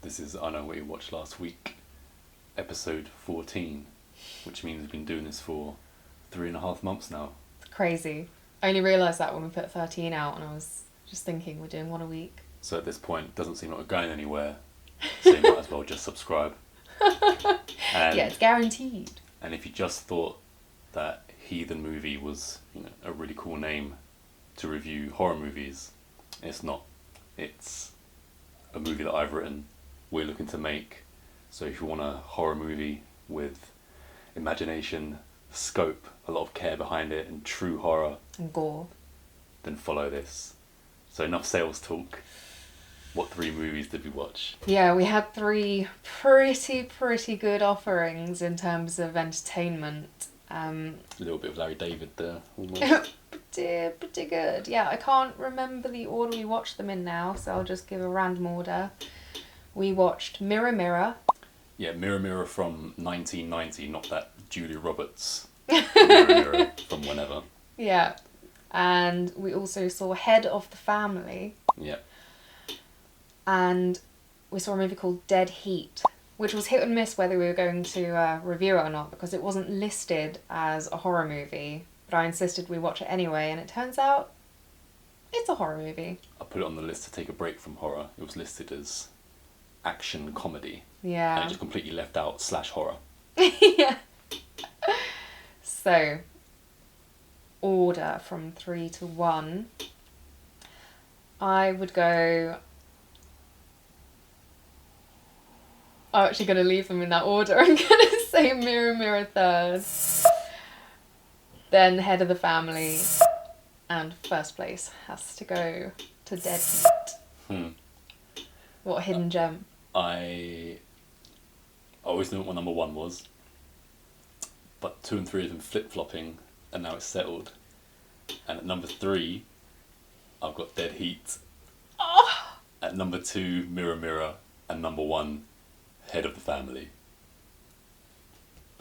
This is I Know What You Watched Last Week, episode 14, which means we've been doing this for 3.5 months now. It's crazy. I only realised that when we put 13 out, and I was just thinking we're doing one a week. So at this point, it doesn't seem like we're going anywhere, so you might as well just subscribe. And, yeah, it's guaranteed. And if you just thought that Heathen Movie was, a really cool name to review horror movies, it's not. It's a movie that I've written, we're looking to make. So if you want a horror movie with imagination, scope, a lot of care behind it, and true horror, And gore, then follow this. So enough sales talk. What 3 movies did we watch? Yeah, we had 3 pretty good offerings in terms of entertainment. A little bit of Larry David there, almost. pretty good. Yeah, I can't remember the order we watched them in now, so I'll just give a random order. We watched Mirror Mirror. Yeah, Mirror Mirror from 1990, not that Julia Roberts Mirror Mirror from whenever. Yeah, and we also saw Head of the Family. Yeah. And we saw a movie called Dead Heat, which was hit and miss whether we were going to review it or not, because it wasn't listed as a horror movie, but I insisted we watch it anyway, and it turns out it's a horror movie. I put it on the list to take a break from horror. It was listed as action comedy. Yeah. And it just completely left out /horror. yeah. So, order from 3 to 1. I would go... I'm actually going to leave them in that order. I'm going to say Mirror Mirror third. Then Head of the Family. And first place has to go to Dead Heat. What a hidden gem. I always knew what my number 1 was. But 2 and 3 have been flip-flopping, and now it's settled. And at number 3, I've got Dead Heat. Oh! At number 2, Mirror Mirror. And number 1, Head of the Family.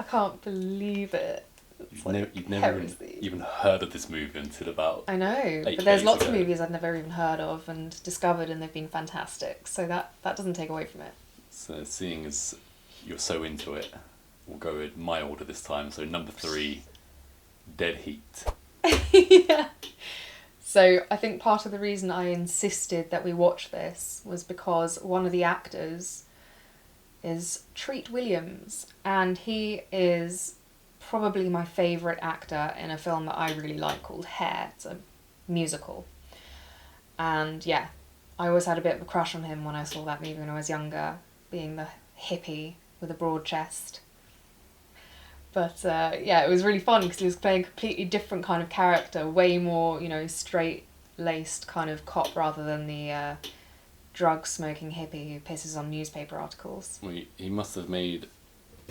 I can't believe it. You've never even heard of this movie until about I know, 8 but there's days lots ago. of movies I've never even heard of and discovered, and they've been fantastic. So that doesn't take away from it. So seeing as you're so into it, we'll go with my order this time. So number 3, Dead Heat. yeah. So I think part of the reason I insisted that we watch this was because one of the actors is Treat Williams, and he is probably my favourite actor in a film that I really like called Hair. It's a musical. And yeah, I always had a bit of a crush on him when I saw that movie when I was younger, being the hippie with a broad chest. But yeah, it was really fun because he was playing a completely different kind of character, way more, straight-laced kind of cop rather than the drug-smoking hippie who pisses on newspaper articles. Well, he must have made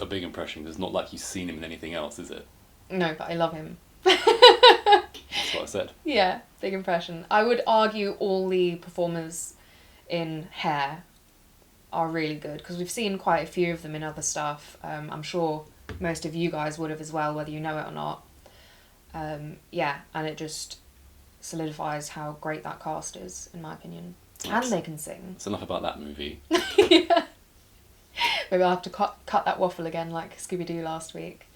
a big impression, because it's not like you've seen him in anything else, is it? No, but I love him. That's what I said. Yeah, big impression. I would argue all the performers in Hair are really good, because we've seen quite a few of them in other stuff. I'm sure most of you guys would have as well, whether you know it or not. Yeah, and it just solidifies how great that cast is, in my opinion. And they can sing. It's enough about that movie. yeah. Maybe I'll have to cut that waffle again like Scooby-Doo last week.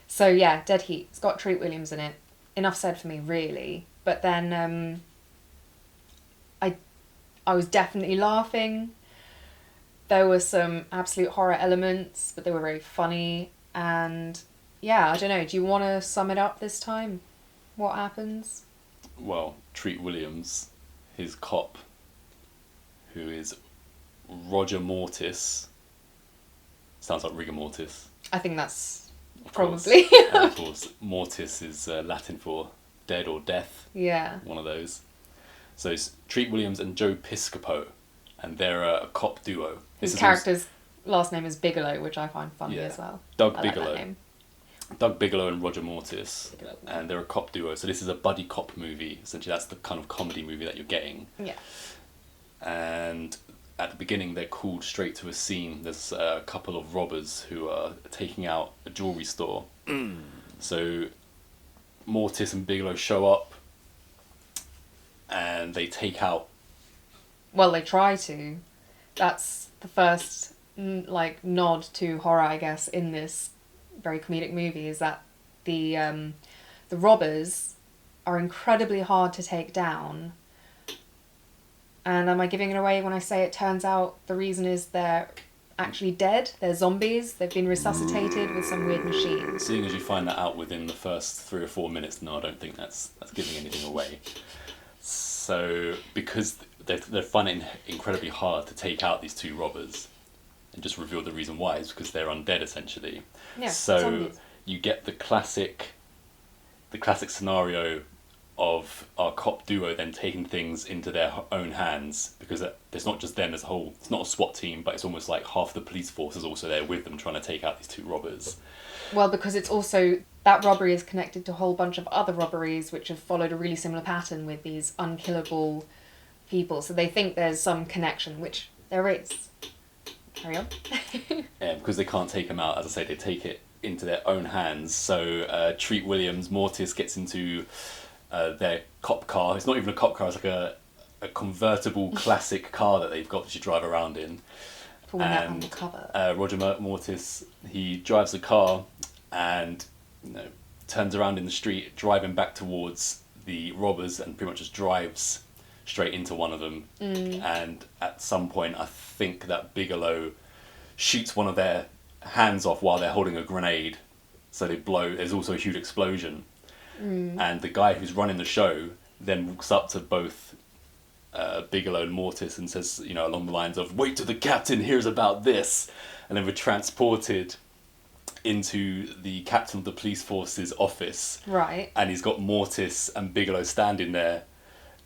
So yeah, Dead Heat. It's got Treat Williams in it. Enough said for me, really. But then I was definitely laughing. There were some absolute horror elements, but they were very funny. And yeah, I don't know. Do you want to sum it up this time? What happens? Well, Treat Williams, his cop, who is Roger Mortis. Sounds like rigor mortis. I think that's Of probably. course. And of course, mortis is Latin for dead or death. Yeah. One of those. So it's Treat Williams and Joe Piscopo, and they're a cop duo. His character's last name is Bigelow, which I find funny as well. Doug I like Bigelow. that name. Doug Bigelow and Roger Mortis, Bigelow. and they're a cop duo. So this is a buddy cop movie. Essentially, that's the kind of comedy movie that you're getting. Yeah. And at the beginning, they're called straight to a scene. There's a couple of robbers who are taking out a jewellery store. So Mortis and Bigelow show up, and they take out... Well, they try to. that's the first like nod to horror, I guess, in this very comedic movie, is that the robbers are incredibly hard to take down. And am I giving it away when I say it turns out the reason is they're actually dead? They're zombies. They've been resuscitated with some weird machine. Seeing as you find that out within the first 3 or 4 minutes, no, I don't think that's giving anything away. So, because they're finding it incredibly hard to take out these 2 robbers, and just reveal the reason why, is because they're undead, essentially. Yeah, so zombies. You get the classic scenario of our cop duo then taking things into their own hands, because it's not just them as a whole. It's not a SWAT team, but it's almost like half the police force is also there with them trying to take out these 2 robbers. Well, because it's also, that robbery is connected to a whole bunch of other robberies which have followed a really similar pattern with these unkillable people. So they think there's some connection, which there is. Carry on. Yeah, because they can't take them out. As I say, they take it into their own hands. So Treat Williams, Mortis gets into their cop car. It's not even a cop car, it's like a convertible classic car that they've got that you drive around in. For when they're undercover. Roger Mortis, he drives the car and turns around in the street, driving back towards the robbers, and pretty much just drives straight into one of them. And at some point, I think that Bigelow shoots one of their hands off while they're holding a grenade, so they blow. There's also a huge explosion. And the guy who's running the show then walks up to both Bigelow and Mortis and says, along the lines of, "Wait till the captain hears about this." And then we're transported into the captain of the police force's office. Right. And he's got Mortis and Bigelow standing there,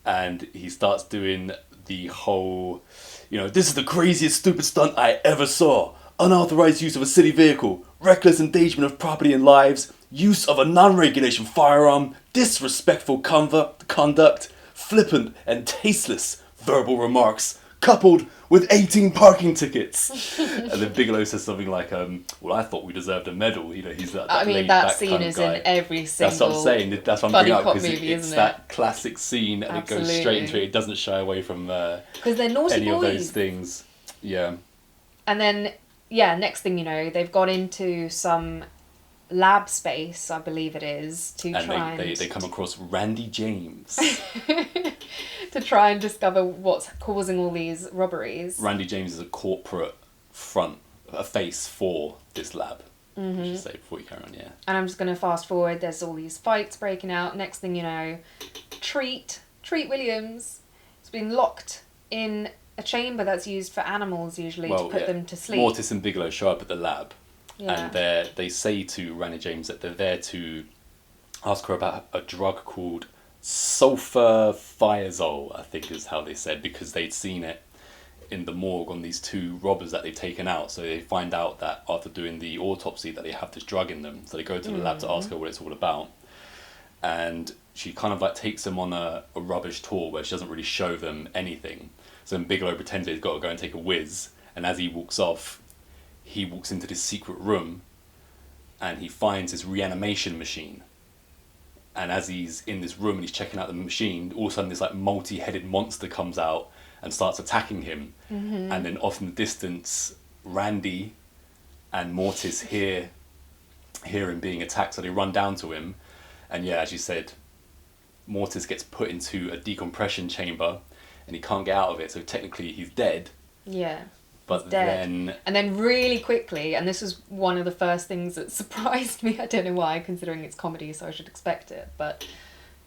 and he starts doing the whole, "This is the craziest stupid stunt I ever saw. Unauthorized use of a city vehicle, reckless endangerment of property and lives, use of a non-regulation firearm, disrespectful conduct, flippant and tasteless verbal remarks, coupled with 18 parking tickets." And then Bigelow says something like, "Well, I thought we deserved a medal." He's that that scene is in every single. That's what I'm saying. That's what I'm bringing up, because it's that classic scene, and Absolutely. it goes straight into it. It doesn't shy away from because they're naughty any boys. of those things. Yeah. And then, next thing you know, they've got into some lab space, I believe it is, to try and... they come across Randy James. to try and discover what's causing all these robberies. Randy James is a corporate face for this lab. I should say before you carry on, yeah. And I'm just going to fast forward. There's all these fights breaking out. Next thing you know, Treat Williams has been locked in a chamber that's used for animals usually to put them to sleep. Mortis and Bigelow show up at the lab, Yeah. and they say to Randy James that they're there to ask her about a drug called sulfafiazole, I think is how they said, because they'd seen it in the morgue on these 2 robbers that they've taken out. So they find out that after doing the autopsy that they have this drug in them. So they go to the lab to ask her what it's all about. And she kind of like takes them on a rubbish tour where she doesn't really show them anything. So then Bigelow pretends that he's got to go and take a whiz, and as he walks off, he walks into this secret room and he finds this reanimation machine. And as he's in this room and he's checking out the machine, all of a sudden this like multi-headed monster comes out and starts attacking him. And then off in the distance, Randy and Mortis hear him being attacked, so they run down to him. And as you said, Mortis gets put into a decompression chamber and he can't get out of it, so technically he's dead. Yeah. But dead. And then really quickly, and this is one of the first things that surprised me, I don't know why, considering it's comedy, so I should expect it, but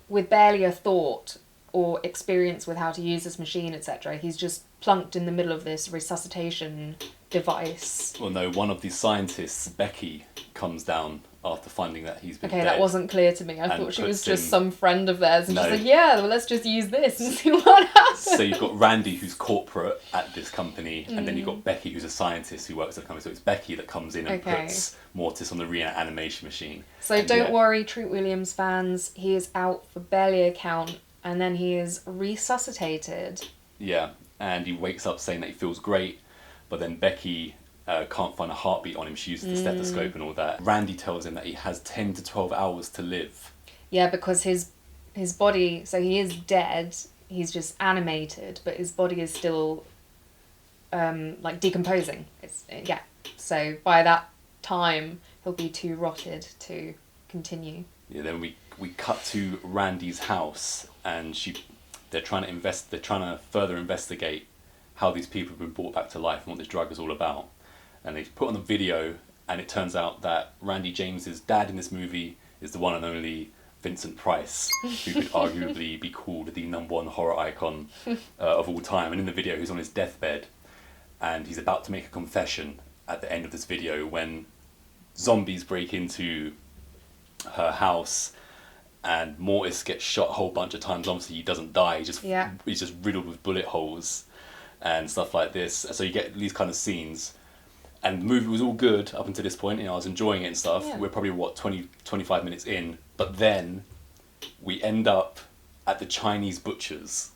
with barely a thought or experience with how to use this machine, etc., he's just plunked in the middle of this resuscitation device. Well, no, one of the scientists, Becky, comes down after finding that he's been dead. That wasn't clear to me. I thought she was just some friend of theirs, and No. she's like, let's just use this and see what happens. So you've got Randy, who's corporate at this company, and then you've got Becky, who's a scientist who works at the company. So it's Becky that comes in and puts Mortis on the reanimation machine. So don't worry, Treat Williams fans, he is out for barely a count, and then he is resuscitated. Yeah, and he wakes up saying that he feels great, but then Becky can't find a heartbeat on him. She uses the stethoscope and all that. Randy tells him that he has 10 to 12 hours to live. Yeah, because his body, so he is dead, he's just animated, but his body is still like decomposing. Yeah. So by that time, he'll be too rotted to continue. Yeah. Then we cut to Randy's house, and they're trying to further investigate how these people have been brought back to life and what this drug is all about. And they put on the video, and it turns out that Randy James's dad in this movie is the one and only Vincent Price, who could arguably be called the #1 horror icon of all time. And in the video, he's on his deathbed, and he's about to make a confession at the end of this video when zombies break into her house, and Mortis gets shot a whole bunch of times. Obviously, he doesn't die. He's just riddled with bullet holes and stuff like this. So you get these kind of scenes. And the movie was all good up until this point. I was enjoying it and stuff. Yeah. We're probably, 25 minutes in. But then we end up at the Chinese butchers.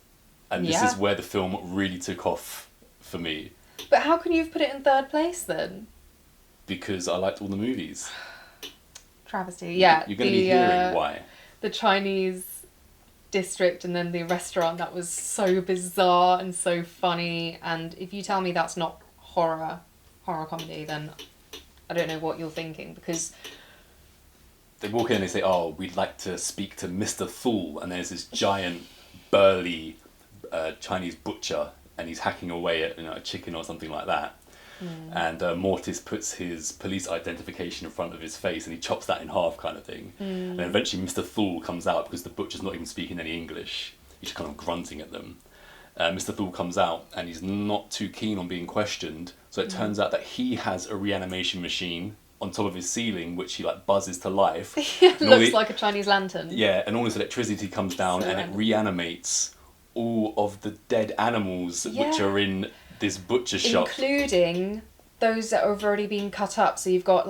And this is where the film really took off for me. But how can you have put it in third place then? Because I liked all the movies. Travesty. Yeah. You're going to be hearing why. The Chinese district and then the restaurant, that was so bizarre and so funny. And if you tell me that's not horror comedy, then I don't know what you're thinking, because they walk in and they say, "Oh, we'd like to speak to Mr. Thule," and there's this giant burly Chinese butcher, and he's hacking away at a chicken or something like that. And Mortis puts his police identification in front of his face, and he chops that in half, kind of thing. And then eventually Mr. Thule comes out, because the butcher's not even speaking any English. He's just kind of grunting at them. Mr. Thule comes out, and he's not too keen on being questioned. So it turns out that he has a reanimation machine on top of his ceiling, which he buzzes to life. It looks like a Chinese lantern. Yeah, and all this electricity comes down, and it reanimates all of the dead animals which are in this butcher shop. Including those that have already been cut up. So you've got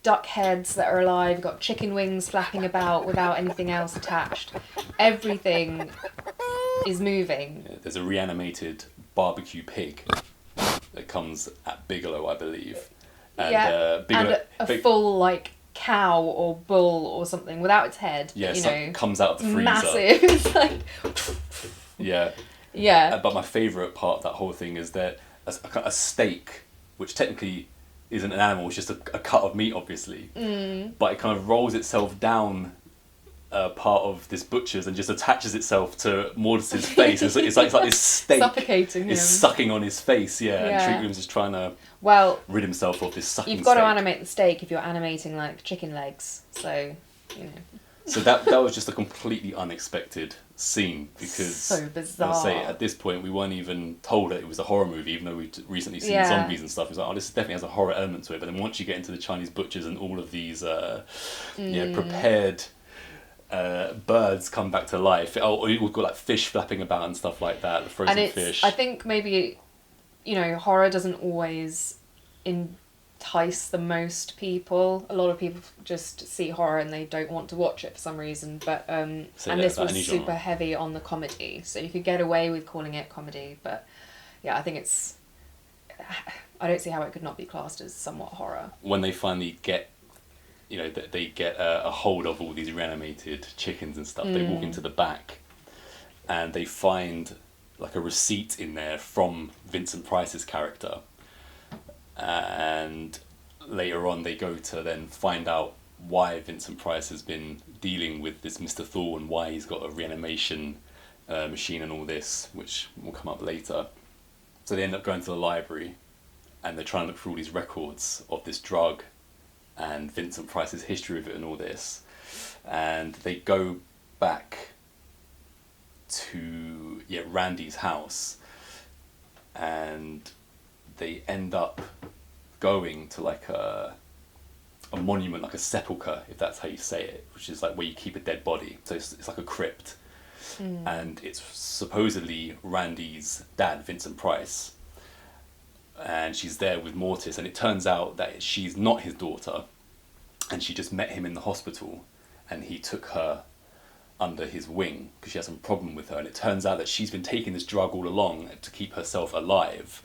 duck heads that are alive, you've got chicken wings flapping about without anything else attached. Everything is moving. Yeah, there's a reanimated barbecue pig that comes at Bigelow, I believe. And, Bigelow, and a full cow or bull or something without its head. Yeah, comes out of the freezer. Massive. It's Yeah. Yeah. But my favourite part of that whole thing is that a steak, which technically isn't an animal, it's just a cut of meat, obviously. But it kind of rolls itself down part of this butcher's and just attaches itself to Mortis's face. It's like this steak suffocating him. Is sucking on his face, and Treat Williams is trying to rid himself of this sucking steak. You've got to animate the steak if you're animating chicken legs, so So that was just a completely unexpected scene, because so bizarre. As I say, at this point we weren't even told that it was a horror movie, even though we'd recently seen zombies and stuff. It was like, this definitely has a horror element to it. But then once you get into the Chinese butchers and all of these prepared birds come back to life, or you've got fish flapping about and stuff like that, the frozen fish. I think maybe horror doesn't always entice the most people. A lot of people just see horror and they don't want to watch it for some reason. But this was super heavy on the comedy, so you could get away with calling it comedy. But I think I don't see how it could not be classed as somewhat horror. When they finally get, they get a hold of all these reanimated chickens and stuff, they walk into the back, and they find a receipt in there from Vincent Price's character. And later on they go to then find out why Vincent Price has been dealing with this Mr. Thor and why he's got a reanimation machine and all this, which will come up later. So they end up going to the library, and they're trying to look through all these records of this drug and Vincent Price's history of it and all this. And they go back to Randy's house, and they end up going to a monument, a sepulchre, if that's how you say it, which is where you keep a dead body. So it's like a crypt. And it's supposedly Randy's dad, Vincent Price. And she's there with Mortis, and it turns out that she's not his daughter, and she just met him in the hospital, and he took her under his wing because she has some problem with her. And it turns out that she's been taking this drug all along to keep herself alive.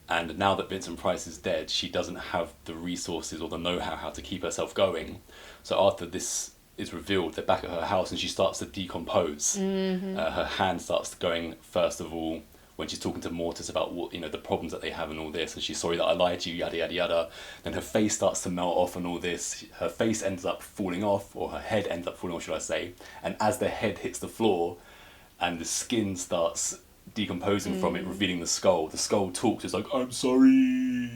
And now that Vincent Price is dead, she doesn't have the resources or the know-how how to keep herself going. So after this is revealed, they're back at her house, and she starts to decompose. Her hand starts going, first of all, when she's talking to Mortis about what, the problems that they have and all this, and she's sorry that I lied to you, yada yada yada. Then her face starts to melt off and all this. Her face ends up falling off, or her head ends up falling off, should I say? And as the head hits the floor, and the skin starts decomposing from it, revealing the skull. The skull talks. It's like, I'm sorry.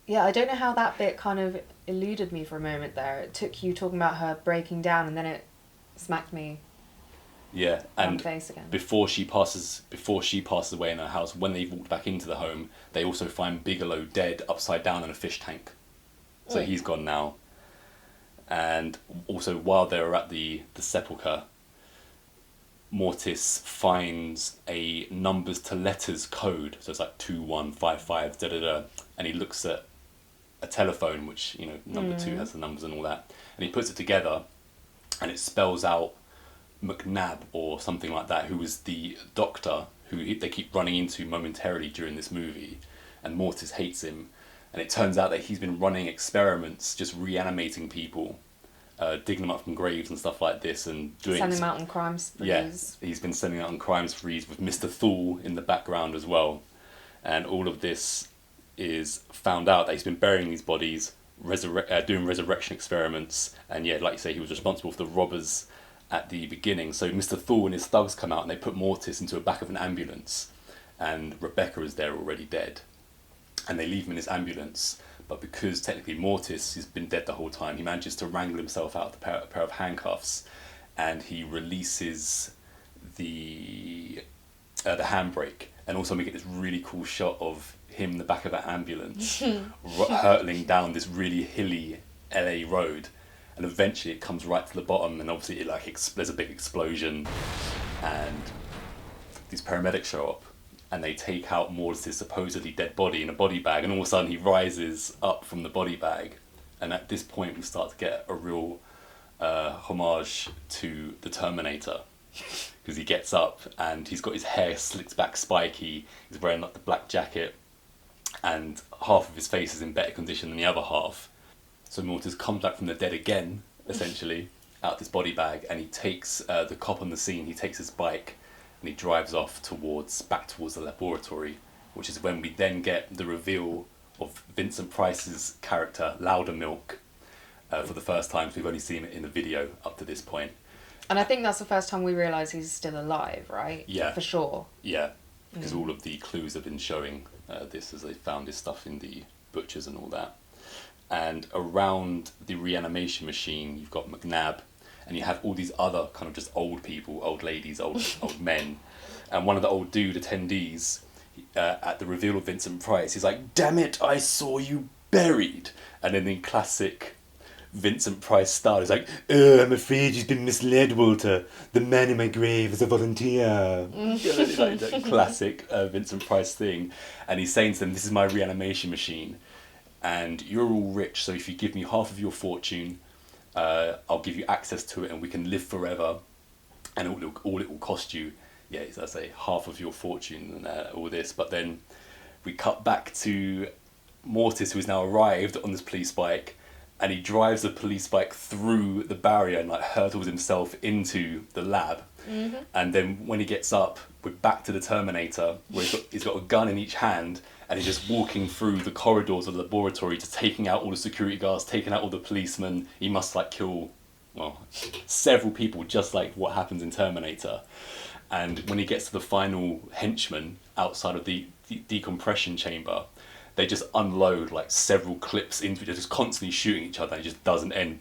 Yeah, I don't know how that bit kind of eluded me for a moment there. It took you talking about her breaking down, and then it smacked me. Yeah, on and the face again. before she passes away in her house, when they've walked back into the home, they also find Bigelow dead upside down in a fish tank. So he's gone now. And also, while they were at the sepulchre, Mortis finds a numbers to letters code. So it's like 2155, da da da. And he looks at a telephone, which, number 2 has the numbers and all that. And he puts it together, and it spells out McNabb or something like that, who was the doctor who they keep running into momentarily during this movie. And Mortis hates him. And it turns out that he's been running experiments, just reanimating people, digging them up from graves and stuff like this, and doing... Sending them out on crime sprees. Yeah, he's been sending out on crime sprees with Mr. Thule in the background as well. And all of this is found out that he's been burying these bodies, doing resurrection experiments, and yeah, like you say, he was responsible for the robbers at the beginning. So Mr. Thule and his thugs come out and they put Mortis into the back of an ambulance, and Rebecca is there already dead. And they leave him in his ambulance, but because technically Mortis has been dead the whole time, he manages to wrangle himself out of a pair of handcuffs, and he releases the handbrake. And also we get this really cool shot of him in the back of an ambulance hurtling down this really hilly LA road, and eventually it comes right to the bottom, and obviously there's a big explosion, and these paramedics show up. And they take out Mortis' supposedly dead body in a body bag, and all of a sudden he rises up from the body bag. And at this point we start to get a real homage to the Terminator, because he gets up and he's got his hair slicked back spiky, he's wearing like the black jacket, and half of his face is in better condition than the other half. So Mortis comes back from the dead again, essentially, out of this body bag, and he takes the cop on the scene, he takes his bike, and he drives off back towards the laboratory, which is when we then get the reveal of Vincent Price's character, Loudermilk, for the first time. So we've only seen it in the video up to this point. And I think that's the first time we realise he's still alive, right? Yeah. For sure. Yeah, because all of the clues have been showing this as they found this stuff in the butchers and all that. And around the reanimation machine, you've got McNabb, and you have all these other kind of just old people, old ladies, old men. And one of the old dude attendees, at the reveal of Vincent Price, he's like, "Damn it, I saw you buried." And then in classic Vincent Price style, he's like, "I'm afraid you've been misled, Walter. The man in my grave is a volunteer." Like that classic Vincent Price thing. And he's saying to them, "This is my reanimation machine. And you're all rich, so if you give me half of your fortune, I'll give you access to it and we can live forever. And all it will cost you, yeah, as I say, half of your fortune and all this." But then we cut back to Mortis, who has now arrived on this police bike, and he drives the police bike through the barrier and like hurtles himself into the lab. Mm-hmm. And then when he gets up, we're back to the Terminator, where he's got a gun in each hand, and he's just walking through the corridors of the laboratory, just taking out all the security guards, taking out all the policemen. He must kill, several people, just like what happens in Terminator. And when he gets to the final henchman outside of the decompression chamber, they just unload several clips into it. They're just constantly shooting each other, and it just doesn't end.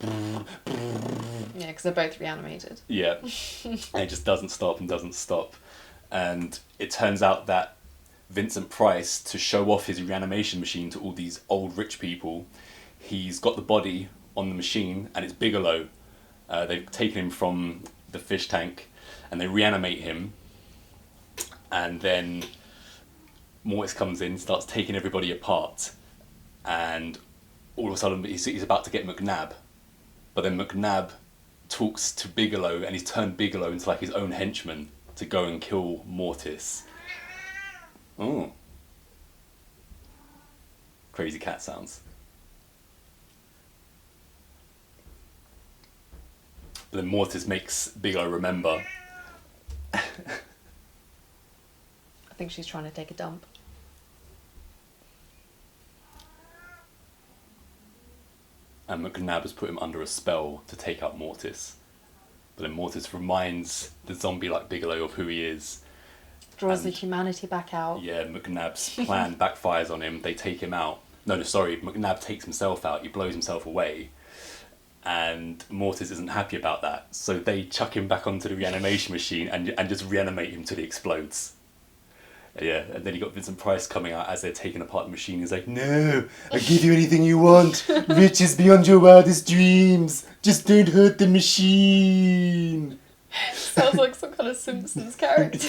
Yeah, because they're both reanimated. Yeah, and it just doesn't stop and doesn't stop. And it turns out that Vincent Price, to show off his reanimation machine to all these old rich people, he's got the body on the machine, and it's Bigelow. They've taken him from the fish tank, and they reanimate him, and then Mortis comes in, starts taking everybody apart, and all of a sudden he's about to get McNabb, but then McNabb talks to Bigelow, and he's turned Bigelow into his own henchman to go and kill Mortis. Oh. Crazy cat sounds. But then Mortis makes Bigelow remember think she's trying to take a dump. And McNab has put him under a spell to take out Mortis. But then Mortis reminds the zombie like Bigelow of who he is. Draws the humanity back out. Yeah, McNab's plan backfires on him. They take him out. No, sorry. McNab takes himself out. He blows himself away. And Mortis isn't happy about that. So they chuck him back onto the reanimation machine and just reanimate him till he explodes. Yeah, and then you got Vincent Price coming out as they're taking apart the machine. He's like, "No, I'll give you anything you want. Riches beyond your wildest dreams. Just don't hurt the machine." Sounds like some kind of Simpsons character.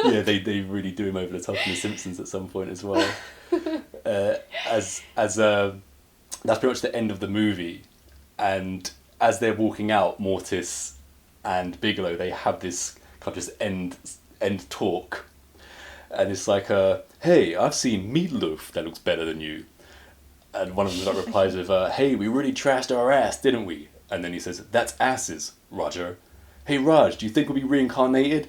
Yeah, they really do him over the top in The Simpsons at some point as well. That's pretty much the end of the movie. And as they're walking out, Mortis and Bigelow, they have this kind of just end talk. And it's like, "Hey, I've seen meatloaf that looks better than you." And one of them replies with, "Hey, we really trashed our ass, didn't we?" And then he says, "That's asses, Roger. Hey, Raj, do you think we'll be reincarnated?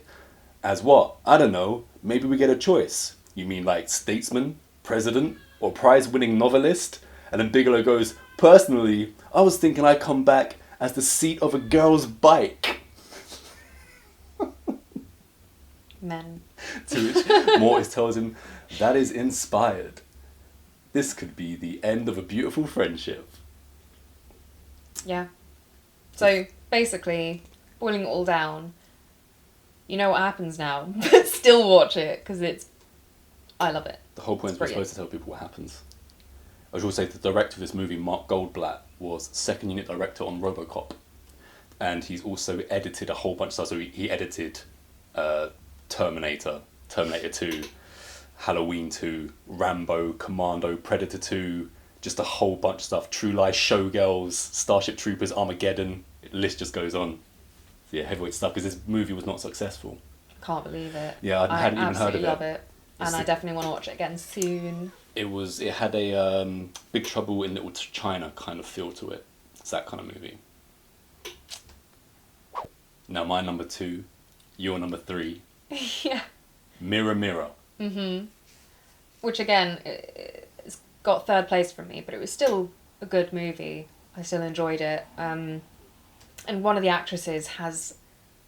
As what? I don't know. Maybe we get a choice. You mean like statesman, president, or prize-winning novelist?" And then Bigelow goes, "Personally, I was thinking I'd come back as the seat of a girl's bike." Men. To which Mortis tells him, "That is inspired. This could be the end of a beautiful friendship." Yeah. So, basically, boiling it all down, you know what happens now, but still watch it, because I love it. The whole point is we're supposed to tell people what happens. I should also say the director of this movie, Mark Goldblatt, was second unit director on RoboCop. And he's also edited a whole bunch of stuff. So he edited Terminator 2, Halloween 2, Rambo, Commando, Predator 2, just a whole bunch of stuff. True Lies, Showgirls, Starship Troopers, Armageddon. The list just goes on. So yeah, heavyweight stuff, because this movie was not successful. Can't believe it. Yeah, I hadn't even heard of it. I absolutely love it. And I definitely want to watch it again soon. It had a Big Trouble in Little China kind of feel to it. It's that kind of movie. Now my number 2, your number 3. Yeah. Mirror Mirror. Mm-hmm. Which again, it's got third place for me, but it was still a good movie. I still enjoyed it. And one of the actresses has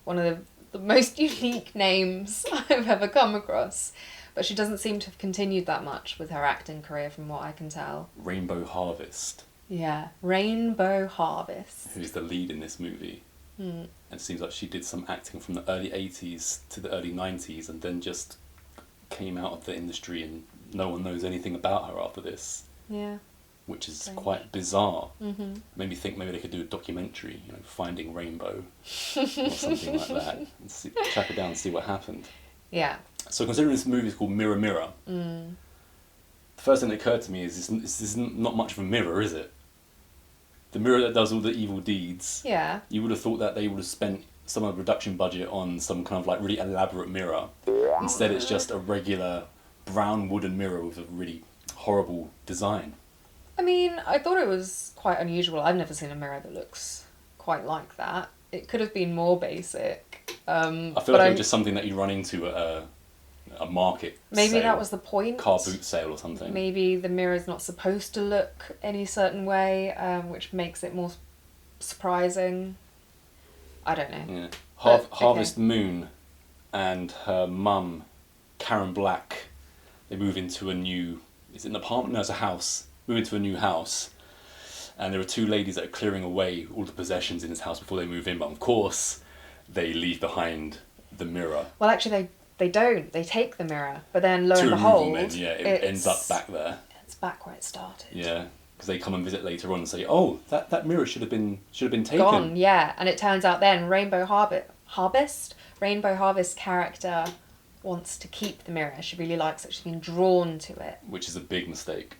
one of the most unique names I've ever come across. But she doesn't seem to have continued that much with her acting career, from what I can tell. Rainbow Harvest. Yeah, Rainbow Harvest. Who's the lead in this movie. And it seems like she did some acting from the early 80s to the early 90s and then just came out of the industry and no one knows anything about her after this. Yeah. Which is quite bizarre. Mm-hmm. Made me think maybe they could do a documentary, Finding Rainbow or something like that. And track her down and see what happened. Yeah. So considering this movie is called Mirror Mirror, the first thing that occurred to me is this is not much of a mirror, is it? The mirror that does all the evil deeds. Yeah. You would have thought that they would have spent some of the production budget on some kind of like really elaborate mirror. Instead it's just a regular brown wooden mirror with a really horrible design. I mean, I thought it was quite unusual. I've never seen a mirror that looks quite like that. It could have been more basic. I feel like it was just something that you run into at a market maybe sale, that was the point. Car boot sale or something. Maybe the mirror's not supposed to look any certain way, which makes it more surprising. I don't know. Yeah. Harvest Moon and her mum, Karen Black, they move into a new... Is it an apartment? No, it's a house. Move into a new house. And there are two ladies that are clearing away all the possessions in this house before they move in. But of course, they leave behind the mirror. Well, actually, they don't. They take the mirror. But then, lo and behold... It ends up back there. It's back where it started. Yeah. Because they come and visit later on and say, "Oh, that mirror should have been taken." Gone, yeah. And it turns out then Rainbow Harvest character wants to keep the mirror. She really likes it. She's been drawn to it. Which is a big mistake.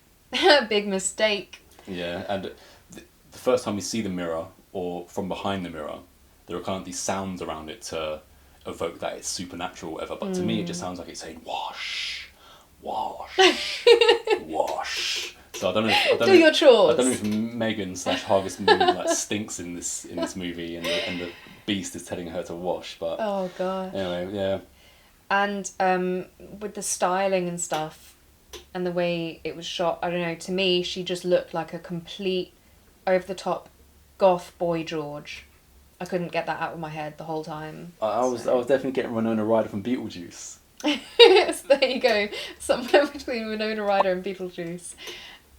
Big mistake. Yeah, and the first time we see the mirror, or from behind the mirror, there are kind of these sounds around it to evoke that it's supernatural or whatever. But to me, it just sounds like it's saying wash, wash, wash. So I don't know. Do your chores. I don't know if Megan / Harvest Moon like stinks in this movie, and the Beast is telling her to wash. But oh god. Anyway, yeah. And with the styling and stuff and the way it was shot, I don't know, to me she just looked like a complete over the top goth boy George. I couldn't get that out of my head the whole time. I was definitely getting Winona Ryder from Beetlejuice. So there you go. Somewhere between Winona Ryder and Beetlejuice.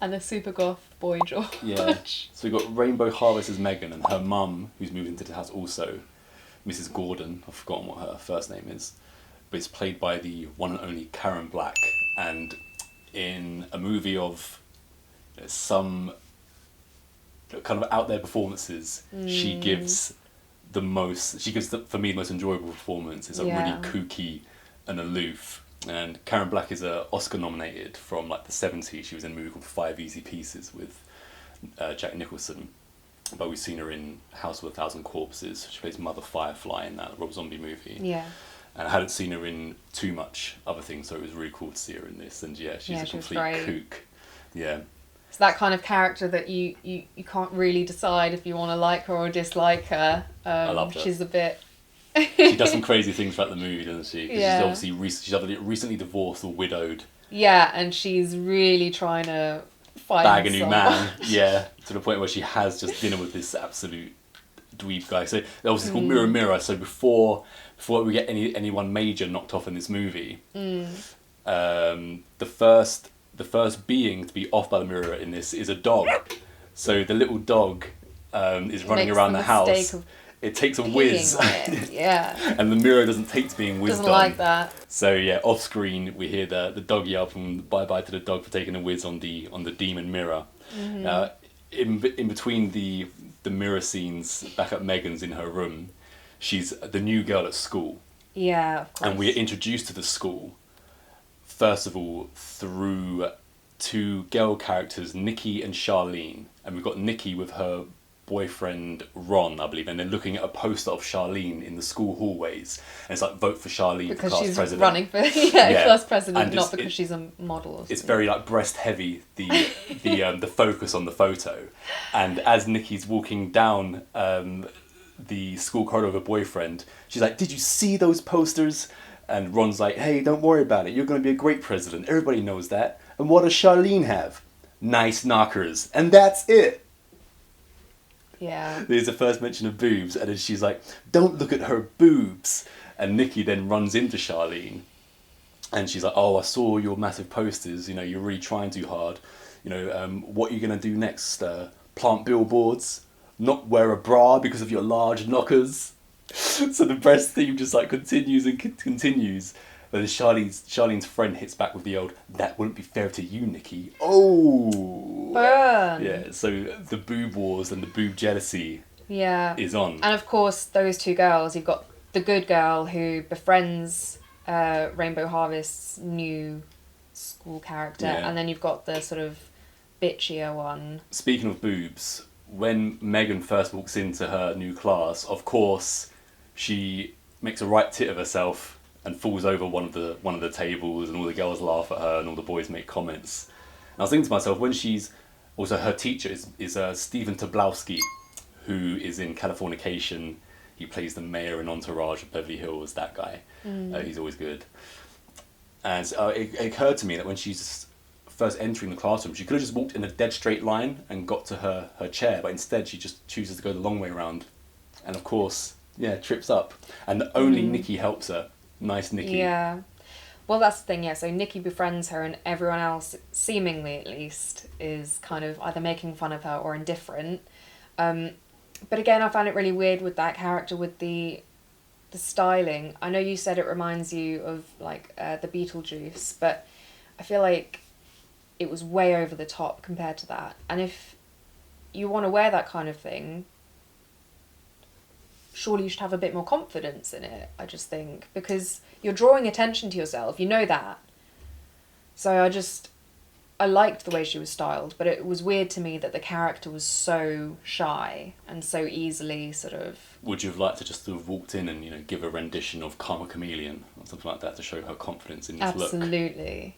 And the super goth boy George. Yeah. So we got Rainbow Harvest as Megan, and her mum, who's moved into the house also, Mrs. Gordon. I've forgotten what her first name is, but it's played by the one and only Karen Black. And in a movie of some kind of out there performances, she gives the most. She gives for me the most enjoyable performance. It's like really kooky and aloof. And Karen Black is Oscar nominated from like the 70s. She was in a movie called 5 Easy Pieces with Jack Nicholson. But we've seen her in House of a Thousand Corpses. She plays Mother Firefly in that Rob Zombie movie. Yeah. And I hadn't seen her in too much other things, so it was really cool to see her in this. And yeah, she's a complete kook. Yeah. It's that kind of character that you can't really decide if you want to like her or dislike her. I love her. She's a bit... She does some crazy things throughout the movie, doesn't she? 'Cause yeah. she's obviously she's either recently divorced or widowed. Yeah, and she's really trying to find bag a new man. Yeah, to the point where she has just dinner with this absolute dweeb guy. So obviously it's called Mirror Mirror. So before we get anyone major knocked off in this movie, the first being to be off by the mirror in this is a dog. So the little dog is running around the house. It takes a whiz. Yeah. And the mirror doesn't take to being whizzed on. Doesn't like that. So yeah, off screen we hear the dog yell from bye bye to the dog for taking a whiz on the demon mirror. In between the mirror scenes back at Megan's in her room, she's the new girl at school. Yeah, of course. And we're introduced to the school, first of all, through two girl characters, Nikki and Charlene. And we've got Nikki with her boyfriend Ron, I believe, and they're looking at a poster of Charlene in the school hallways, and it's like vote for Charlene because for class she's president. Running for class president, and not because she's a model. Or something. It's very like breast heavy, the focus on the photo, and as Nikki's walking down the school corridor with her boyfriend, she's like, "Did you see those posters?" And Ron's like, "Hey, don't worry about it. You're going to be a great president. Everybody knows that." And what does Charlene have? Nice knockers, and that's it. Yeah. There's the first mention of boobs, and then she's like, "Don't look at her boobs." And Nikki then runs into Charlene, and she's like, "Oh, I saw your massive posters. You know, you're really trying too hard. You know, what are you gonna do next? Plant billboards? Not wear a bra because of your large knockers?" So the breast theme just like continues and continues. But then Charlene's friend hits back with the old, "That wouldn't be fair to you, Nikki." Oh! Burn! Yeah, so the boob wars and the boob jealousy is on. And of course, those two girls, you've got the good girl who befriends Rainbow Harvest's new school character, and then you've got the sort of bitchier one. Speaking of boobs, when Megan first walks into her new class, of course, she makes a right tit of herself and falls over one of the tables, and all the girls laugh at her and all the boys make comments. And I was thinking to myself, when she's also her teacher is Stephen Tobolowsky, who is in Californication. He plays the mayor in Entourage of Beverly Hills. That guy, he's always good. And it occurred to me that when she's first entering the classroom, she could have just walked in a dead straight line and got to her chair, but instead she just chooses to go the long way around, and of course, trips up. And only Nikki helps her. Nice Nikki. Yeah. Well, that's the thing, yeah. So Nikki befriends her, and everyone else, seemingly at least, is kind of either making fun of her or indifferent. But again, I found it really weird with that character, with the styling. I know you said it reminds you of like the Beetlejuice, but I feel like it was way over the top compared to that. And if you want to wear that kind of thing, surely you should have a bit more confidence in it, I just think, because you're drawing attention to yourself, you know that. So I liked the way she was styled, but it was weird to me that the character was so shy and so easily sort of... Would you have liked to just have walked in and, give a rendition of Karma Chameleon or something like that to show her confidence in this look? Absolutely.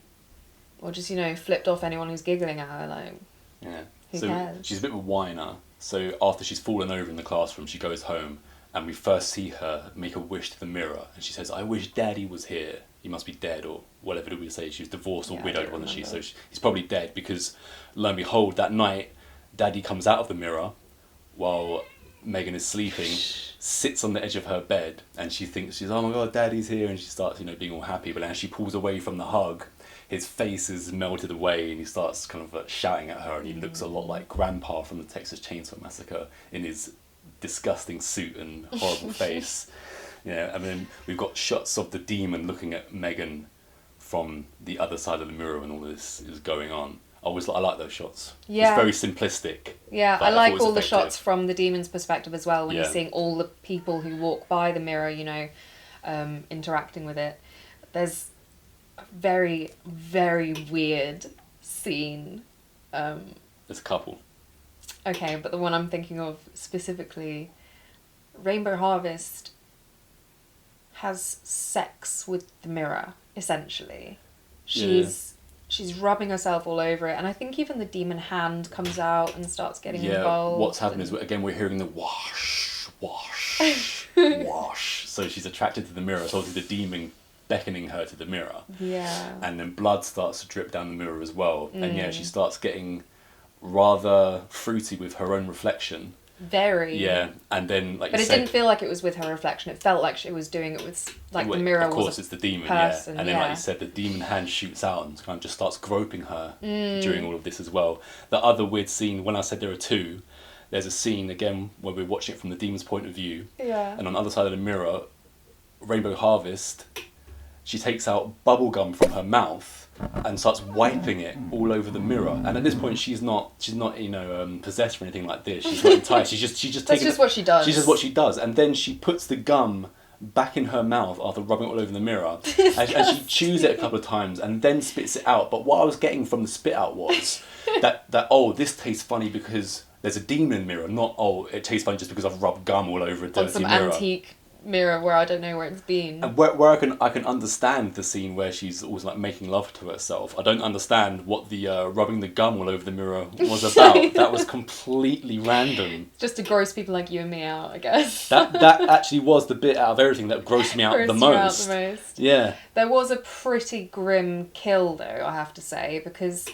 Or just, flipped off anyone who's giggling at her, like... Yeah. Who cares? She's a bit of a whiner, so after she's fallen over in the classroom, she goes home, and we first see her make a wish to the mirror, and she says, "I wish Daddy was here. He must be dead," or whatever do we say? She was divorced or Yeah, I widowed, don't wasn't she? remember. So he's probably dead, because lo and behold, that night, Daddy comes out of the mirror while Megan is sleeping, sits on the edge of her bed, and she thinks she's, "Oh my God, Daddy's here," and she starts, being all happy. But then as she pulls away from the hug, his face is melted away, and he starts kind of shouting at her, and he looks a lot like Grandpa from the Texas Chainsaw Massacre in his disgusting suit and horrible face. Yeah, and then we've got shots of the demon looking at Megan from the other side of the mirror when all this is going on. I like those shots. Yeah. It's very simplistic. Yeah, but I thought like it was all the effective. shots from the demon's perspective as well, when Yeah. you're seeing all the people who walk by the mirror, interacting with it. There's a very, very weird scene. There's a couple. Okay, but the one I'm thinking of specifically, Rainbow Harvest has sex with the mirror, essentially. She's rubbing herself all over it, and I think even the demon hand comes out and starts getting involved. What's happening is, again, we're hearing the wash, wash, wash. So she's attracted to the mirror. So obviously the demon beckoning her to the mirror. Yeah. And then blood starts to drip down the mirror as well. And yeah, she starts getting rather fruity with her own reflection. Very. Yeah, and then But it didn't feel like it was with her reflection. It felt like she was doing it with, like, the mirror of course, was it's the demon, person, yeah. And then, like you said, the demon hand shoots out and kind of just starts groping her during all of this as well. The other weird scene, when I said there are two, there's a scene, again, where we're watching it from the demon's point of view. Yeah. And on the other side of the mirror, Rainbow Harvest, she takes out bubble gum from her mouth and starts wiping it all over the mirror. And at this point, she's not possessed or anything like this. She's not enticed. She's just That's just what she does. She's just what she does. And then she puts the gum back in her mouth after rubbing it all over the mirror, and she chews it a couple of times and then spits it out. But what I was getting from the spit out was that this tastes funny because there's a demon in the mirror, not it tastes funny just because I've rubbed gum all over a dirty on some mirror. antique mirror where I don't know where it's been. And where I can understand the scene where she's always like making love to herself. I don't understand what the rubbing the gum all over the mirror was about. That was completely random. Just to gross people like you and me out, I guess. That actually was the bit out of everything that grossed me out the most. Yeah. There was a pretty grim kill though, I have to say, because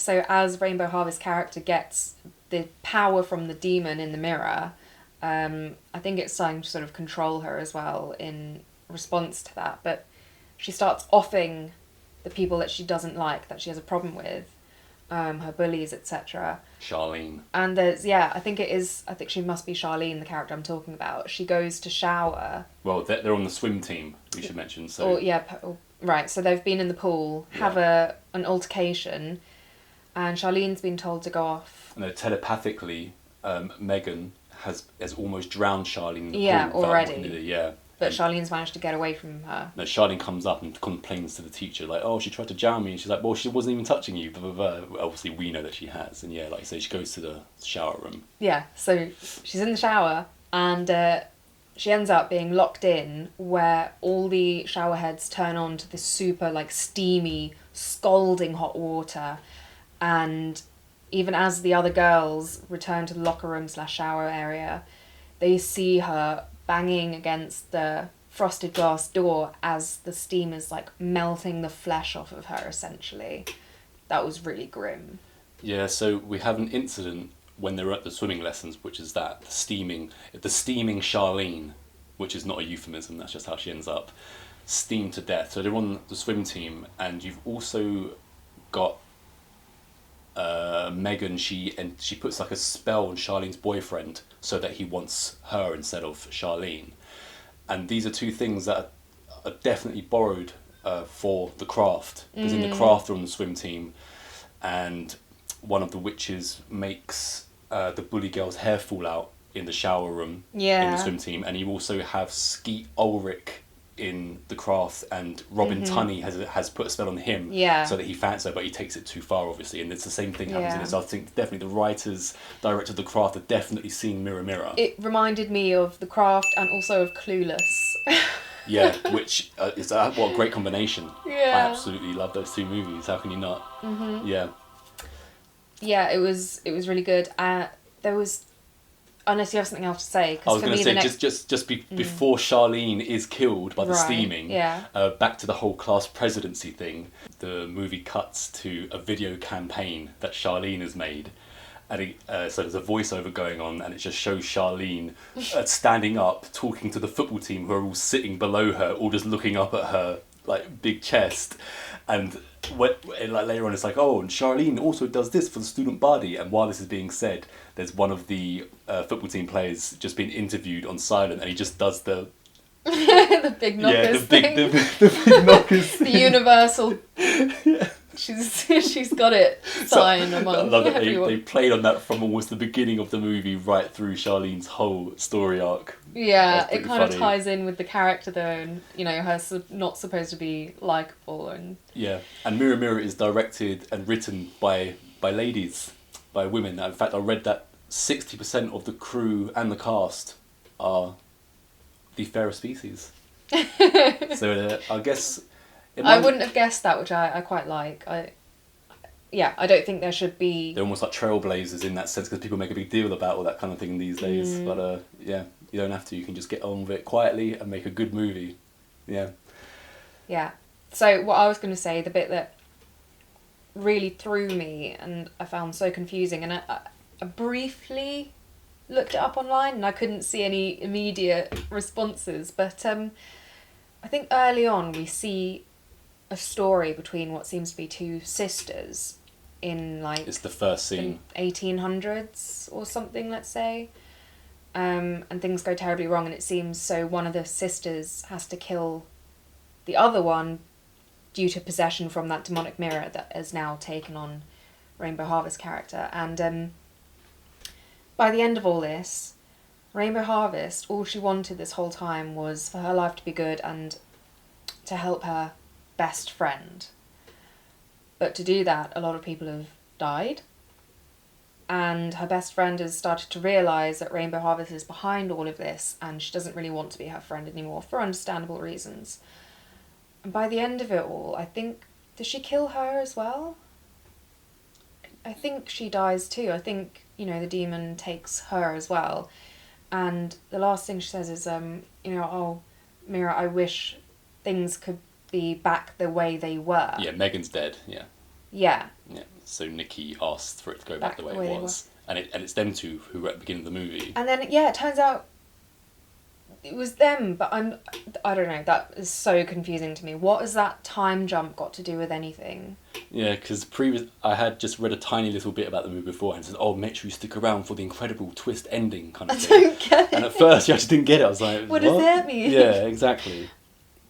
as Rainbow Harvest character gets the power from the demon in the mirror, I think it's starting to sort of control her as well in response to that. But she starts offing the people that she doesn't like, that she has a problem with, her bullies, etc. Charlene. And I think she must be Charlene, the character I'm talking about. She goes to shower. Well, they're on the swim team, we should mention. So. Right, so they've been in the pool, have an altercation, and Charlene's been told to go off. No, telepathically, Megan has almost drowned Charlene in the pool. Yeah, already. Yeah. But Charlene's managed to get away from her. No, Charlene comes up and complains to the teacher, like, "Oh, she tried to drown me." And she's like, "Well, she wasn't even touching you." Blah, blah, blah. Obviously, we know that she has. And yeah, like I say, she goes to the shower room. Yeah, so she's in the shower, and she ends up being locked in where all the shower heads turn on to this super, like, steamy, scalding hot water. And even as the other girls return to the locker room / shower area, they see her banging against the frosted glass door as the steam is, like, melting the flesh off of her, essentially. That was really grim. Yeah, so we have an incident when they're at the swimming lessons, which is the steaming Charlene, which is not a euphemism, that's just how she ends up, steamed to death. So they're on the swim team, and you've also got Megan, she puts like a spell on Charlene's boyfriend so that he wants her instead of Charlene. And these are two things that are definitely borrowed for the craft. Because in the craft they're on the swim team, and one of the witches makes the bully girl's hair fall out in the shower room in the swim team. And you also have Skeet Ulrich in the craft, and Robin Tunney has put a spell on him so that he fancies her, but he takes it too far, obviously, and it's the same thing happens in this. I think definitely the writers, directors of the craft are definitely seeing Mirror Mirror. It reminded me of the craft and also of Clueless. Yeah, which is what a great combination. Yeah. I absolutely love those two movies. How can you not? Yeah. Yeah, it was really good. There was unless you have something else to say, I because was for going me to say, the next... before Charlene is killed by the Right, steaming, yeah. back to the whole class presidency thing, the movie cuts to a video campaign that Charlene has made. And so there's a voiceover going on, and it just shows Charlene standing up, talking to the football team who are all sitting below her, all just looking up at her like big chest. And like later on, it's like, oh, and Charlene also does this for the student body. And while this is being said, there's one of the football team players just being interviewed on silent, and he just does the the big knockers thing. the big knockers The universal. yeah. She's got it signed among I love it. everyone. They played on that from almost the beginning of the movie right through Charlene's whole story arc. Yeah, That's it pretty kind of funny. ties in with the character though, and her not supposed to be likeable, and Yeah, and Mirror Mirror is directed and written by ladies, by women. In fact, I read that 60% of the crew and the cast are the fairer species. So I guess... I wouldn't have guessed that, which I quite like. I don't think there should be... They're almost like trailblazers in that sense, because people make a big deal about all that kind of thing these days. But yeah, you don't have to. You can just get on with it quietly and make a good movie. Yeah. Yeah. So what I was going to say, the bit that really threw me and I found so confusing, and I briefly looked it up online and I couldn't see any immediate responses, but I think early on we see a story between what seems to be two sisters in like... It's the first scene. 1800s or something, let's say. And things go terribly wrong, and it seems so one of the sisters has to kill the other one due to possession from that demonic mirror that has now taken on Rainbow Harvest character. And by the end of all this, Rainbow Harvest, all she wanted this whole time was for her life to be good and to help her best friend. But to do that, a lot of people have died. And her best friend has started to realise that Rainbow Harvest is behind all of this, and she doesn't really want to be her friend anymore, for understandable reasons. And by the end of it all, I think... Does she kill her as well? I think she dies too. I think, the demon takes her as well. And the last thing she says is, oh, Mira, I wish things could be back the way they were. Yeah, Megan's dead, yeah. Yeah. Yeah, so Nikki asked for it to go back the way it was. And it's them two who were at the beginning of the movie. And then, it turns out it was them, but I don't know, that is so confusing to me. What has that time jump got to do with anything? Yeah, because I had just read a tiny little bit about the movie before and said, oh, make sure you stick around for the incredible twist ending kind of thing. I don't get it. And at first I just didn't get it. I was like, what does that mean? Yeah, exactly.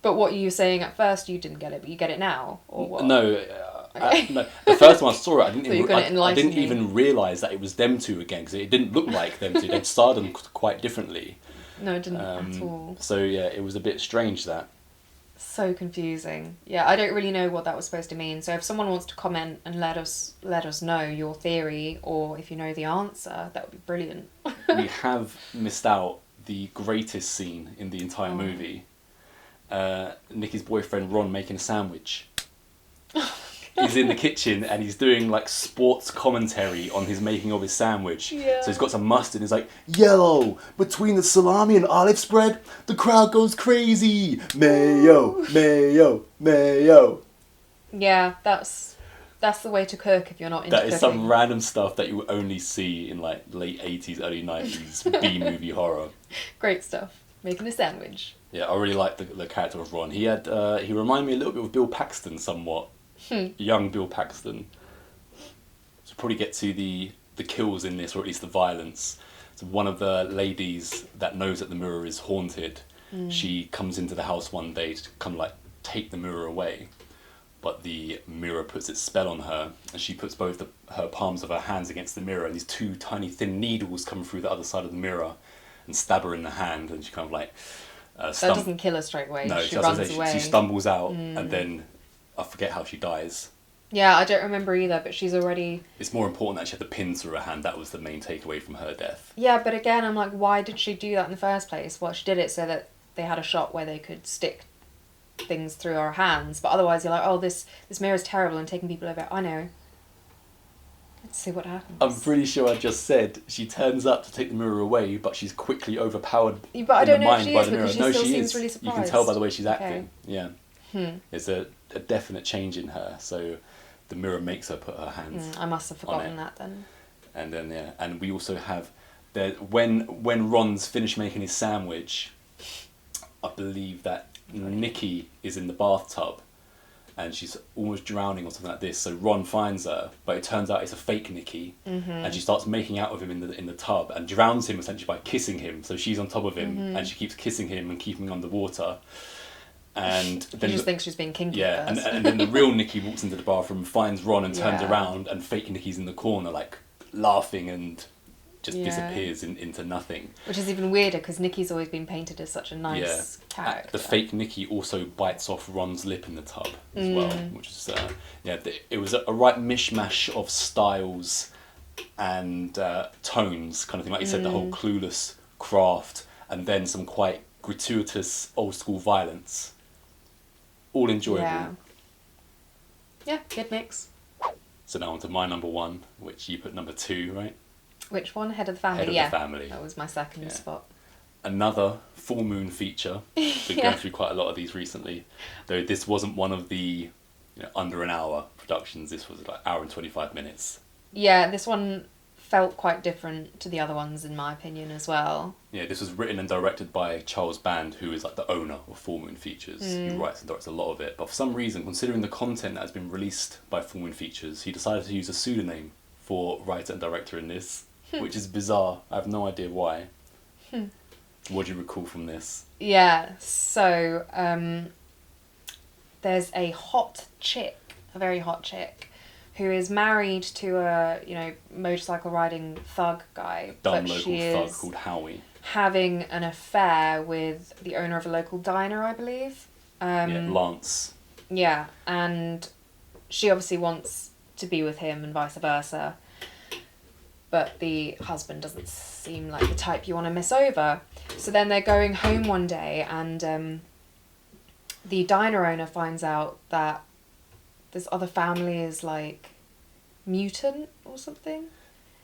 But what you were saying at first, you didn't get it, but you get it now? Or what? No, no. The first time I saw it, I didn't So even realise that it was them two again, because it didn't look like them two. They'd starred them quite differently. No, it didn't at all. So yeah, it was a bit strange, that. So confusing. Yeah, I don't really know what that was supposed to mean. So if someone wants to comment and let us know your theory, or if you know the answer, that would be brilliant. We have missed out the greatest scene in the entire movie. Nikki's boyfriend Ron making a sandwich. He's in the kitchen and he's doing like sports commentary on his making of his sandwich. Yeah. So he's got some mustard and he's like, yellow, between the salami and olive spread, the crowd goes crazy. Mayo, mayo, mayo. Yeah, that's the way to cook if you're not into That is cooking. some random stuff that you will only see in like late 80s, early 90s B-movie horror. Great stuff. Making a sandwich. Yeah, I really like the character of Ron. He reminded me a little bit of Bill Paxton somewhat. Young Bill Paxton. So probably get to the kills in this, or at least the violence. So one of the ladies that knows that the mirror is haunted, she comes into the house one day to come like take the mirror away, but the mirror puts its spell on her, and she puts both her palms of her hands against the mirror, and these two tiny thin needles come through the other side of the mirror and stab her in the hand, and she kind of like that doesn't kill her straight away. No, she runs away. She stumbles out, and then I forget how she dies. Yeah, I don't remember either, but she's already... It's more important that she had the pins through her hand. That was the main takeaway from her death. Yeah, but again, I'm like, why did she do that in the first place? Well, she did it so that they had a shot where they could stick things through her hands, but otherwise you're like, oh, this mirror's terrible and taking people over. I know. Let's see what happens. I'm pretty sure I just said she turns up to take the mirror away, but she's quickly overpowered But I in don't the know if mind she by is, the mirror. because she No, still she seems is. really You surprised. can tell by the way she's Okay. acting. Yeah. There's a definite change in her. So the mirror makes her put her hands. I must have forgotten that then. And then and we also have when Ron's finished making his sandwich, I believe that Nikki is in the bathtub, and she's almost drowning or something like this. So Ron finds her, but it turns out it's a fake Nikki, and she starts making out with him in the tub and drowns him essentially by kissing him. So she's on top of him, and she keeps kissing him and keeping him underwater. And then He just thinks she's being kinky. yeah, at first. and then the real Nikki walks into the bathroom, finds Ron, and turns Yeah. around, and fake Nikki's in the corner, like laughing and just Yeah. disappears into nothing. Which is even weirder because Nikki's always been painted as such a nice character. The fake Nikki also bites off Ron's lip in the tub as well, which is it was a right mishmash of styles and tones, kind of thing. Like you said, the whole clueless craft, and then some quite gratuitous old school violence. All enjoyable. Yeah, good mix. So now on to my number one, which you put number two, right? Which one? Head of the Family? Head of yeah. the Family. That was my second spot. Another full moon feature. Been going through quite a lot of these recently. Though this wasn't one of the under an hour productions. This was like hour and 25 minutes. Yeah, this one felt quite different to the other ones in my opinion as well. Yeah, this was written and directed by Charles Band, who is like the owner of Full Moon Features. He writes and directs a lot of it. But for some reason, considering the content that has been released by Full Moon Features, he decided to use a pseudonym for writer and director in this, which is bizarre. I have no idea why. What do you recall from this? Yeah, so there's a hot chick, a very hot chick, who is married to a, motorcycle riding thug guy. Dumb but local she thug is called Howie. having an affair with the owner of a local diner, I believe. Lance. Yeah, and she obviously wants to be with him and vice versa. But the husband doesn't seem like the type you want to miss over. So then they're going home one day, and the diner owner finds out that this other family is like mutant or something.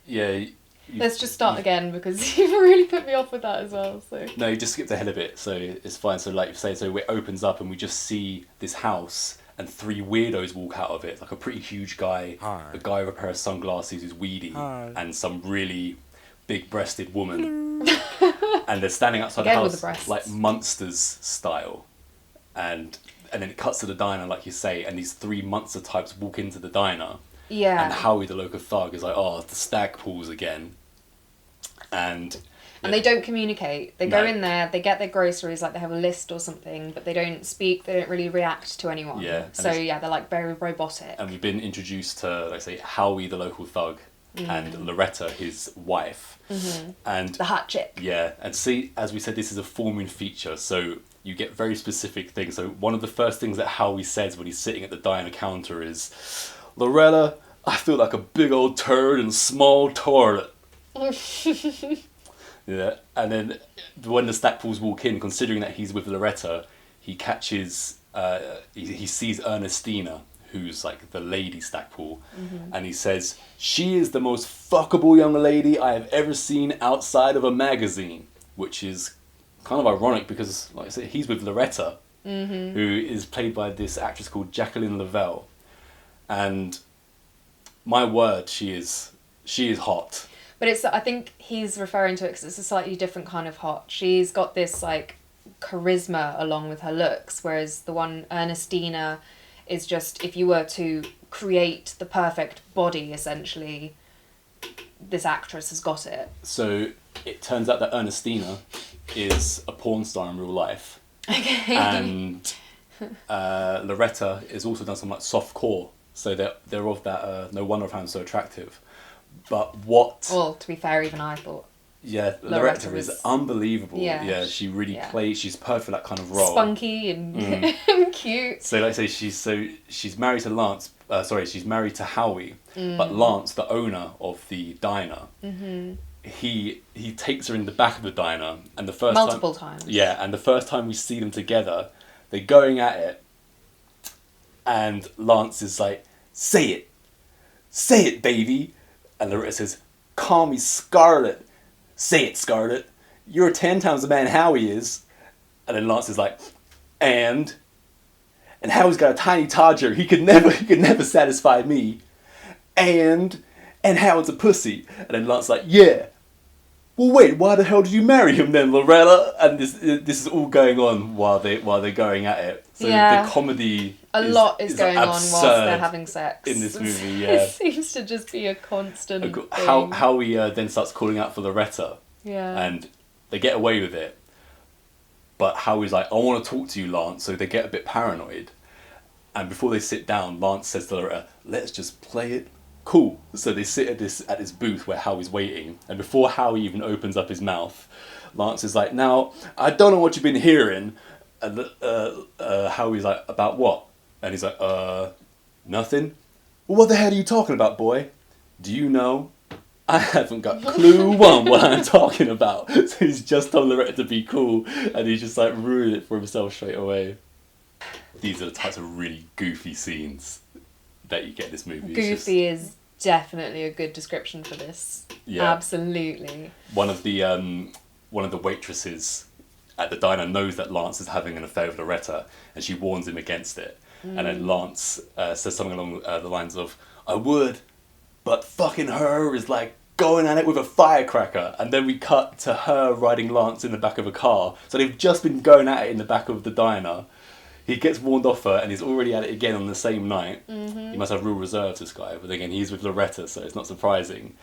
Yeah. Let's just start again because you've really put me off with that as well. So No, you just skipped ahead a bit, so it's fine. So like you say, so it opens up and we just see this house and three weirdos walk out of it, like a pretty huge guy, a guy with a pair of sunglasses who's weedy, and some really big-breasted woman. And they're standing outside Again the with house the breasts. like monsters style. And then it cuts to the diner, like you say, and these three monster types walk into the diner. yeah, And Howie, the local thug, is like, oh, the stag pools again. And they don't communicate. They No. go in there, they get their groceries, like they have a list or something, but they don't speak. They don't really react to anyone. Yeah, and So it's- yeah, they're like very robotic. and we've been introduced to, like I say, Howie, the local thug, and Loretta, his wife. And The hot chick. yeah, and see, as we said, this is a full moon feature, so you get very specific things. So one of the first things that Howie says when he's sitting at the diner counter is, Loretta, I feel like a big old turd in a small toilet. Yeah, and then when the Stackpoles walk in, considering that he's with Loretta, he catches, he sees Ernestina, who's like the lady Stackpole, and he says, she is the most fuckable young lady I have ever seen outside of a magazine, which is kind of ironic because, like I said, he's with Loretta, who is played by this actress called Jacqueline Lavelle, and my word, she is hot. But I think he's referring to it because it's a slightly different kind of hot. She's got this like charisma along with her looks, whereas the one Ernestina is just, if you were to create the perfect body, essentially, this actress has got it. So it turns out that Ernestina is a porn star in real life. Okay. And Loretta has also done some like soft core. So they're of that, no wonder I found so attractive. But what... Well, to be fair, even I thought Yeah, Loretta Loretta is was- unbelievable. Yeah, She really yeah. plays, she's perfect for that kind of role. spunky and cute. So like I say, she's married to Lance, she's married to Howie, but Lance, the owner of the diner, he takes her in the back of the diner, and the first Multiple times. Yeah, and the first time we see them together, they're going at it, and Lance is like, say it, baby, And Loretta says, "Call me Scarlet." "Say it, Scarlet. You're 10 times the man Howie is." And then Lance is like, and Howie's got a tiny Todger. He could never satisfy me. And Howard's a pussy. And then Lance's like, "Yeah. Well, wait. Why the hell did you marry him then, Loretta?" And this is all going on while they're going at it. So the comedy. A lot is going on whilst they're having sex in this movie. Yeah, it seems to just be a constant thing. Howie then starts calling out for Loretta. Yeah, and they get away with it. But Howie's like, "I want to talk to you, Lance." So they get a bit paranoid. And before they sit down, Lance says to Loretta, "Let's just play it cool." So they sit at this booth where Howie's waiting. And before Howie even opens up his mouth, Lance is like, "Now, I don't know what you've been hearing." And Howie's like, "About what?" And he's like, "Nothing." "Well, what the hell are you talking about, boy? Do you know? I haven't got clue one what I'm talking about." So he's just told Loretta to be cool, and he's just like ruined it for himself straight away. These are the types of really goofy scenes that you get in this movie. Goofy is definitely a good description for this. Yeah, absolutely. One of the waitresses at the diner knows that Lance is having an affair with Loretta, and she warns him against it. And then Lance says something along the lines of, "I would, but fucking her is like going at it with a firecracker." And then we cut to her riding Lance in the back of a car. So they've just been going at it in the back of the diner. He gets warned off her, and he's already at it again on the same night. He must have real reserves, this guy. But again, he's with Loretta, so it's not surprising.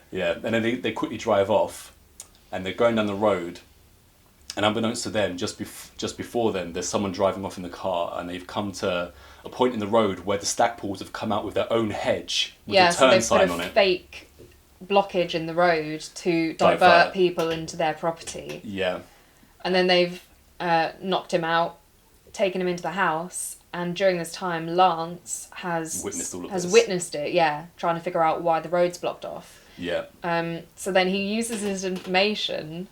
Yeah, and then they quickly drive off, and they're going down the road. And unbeknownst to them, just before them, there's someone driving off in the car, and they've come to a point in the road where the Stackpoles have come out with their own hedge with a turn sign on it. Yeah, so they've put a fake blockage in the road to divert people into their property. Yeah. And then they've knocked him out, taken him into the house, and during this time, Lance has witnessed it, yeah, trying to figure out why the road's blocked off. Yeah. So then he uses his information.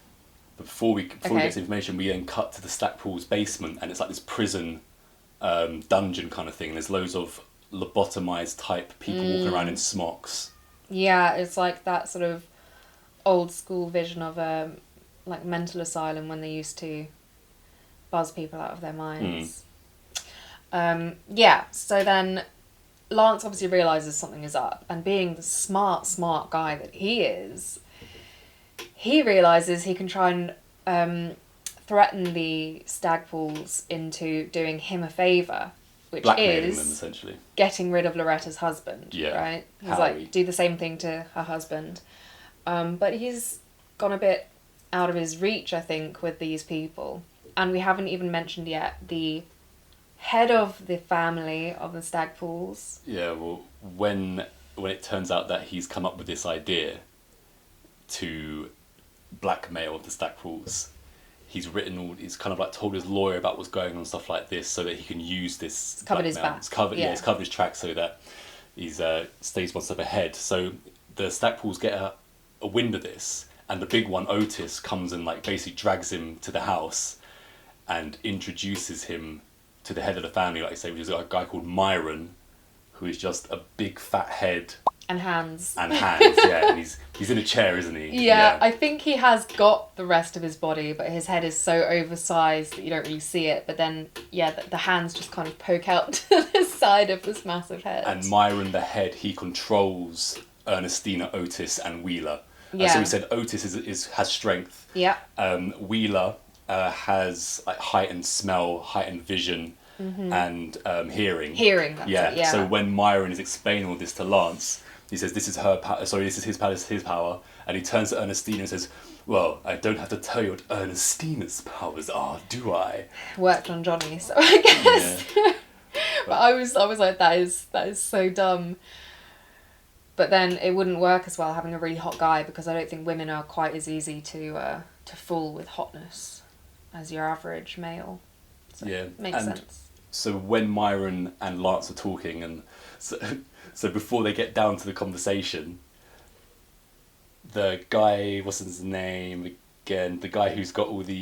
But before we get to information, we then cut to the Stackpool's basement, and it's like this prison dungeon kind of thing. There's loads of lobotomized type people walking around in smocks. Yeah, it's like that sort of old school vision of a like mental asylum when they used to buzz people out of their minds. So then Lance obviously realises something is up, and being the smart guy that he is, he realises he can try and threaten the Stagpools into doing him a favour, which blackmailing is them, essentially. Getting rid of Loretta's husband. Yeah. Right? He's Howie. like, do the same thing to her husband. But he's gone a bit out of his reach, I think, with these people. And we haven't even mentioned yet the head of the family of the Stagpools. Yeah, well, when it turns out that he's come up with this idea to blackmail the Stagpools, he's kind of like told his lawyer about what's going on and stuff like this, so that he can use this. It's covered his back. It's covered his track, so that he's stays one step ahead. So the Stagpools get a wind of this, and the big one, Otis, comes and like basically drags him to the house and introduces him to the head of the family, like I say, which is a guy called Myron, who is just a big fat head. And hands. Yeah. And he's in a chair, isn't he? Yeah, I think he has got the rest of his body, but his head is so oversized that you don't really see it. But then, yeah, the hands just kind of poke out to the side of this massive head. And Myron, the head, he controls Ernestina, Otis, and Wheeler. Yeah. So we said Otis has strength. Yeah. Wheeler has like heightened smell, heightened vision, and hearing. Hearing, that's it, yeah. So when Myron is explaining all this to Lance, he says, "This is this is his power," and he turns to Ernestina and says, "Well, I don't have to tell you what Ernestina's powers are, do I?" Worked on Johnny, so I guess. Yeah. But I was like, that is so dumb. But then it wouldn't work as well having a really hot guy, because I don't think women are quite as easy to fool with hotness as your average male. So makes sense. So when Myron and Lance are talking, and so before they get down to the conversation, the guy, what's his name again? The guy who's got all the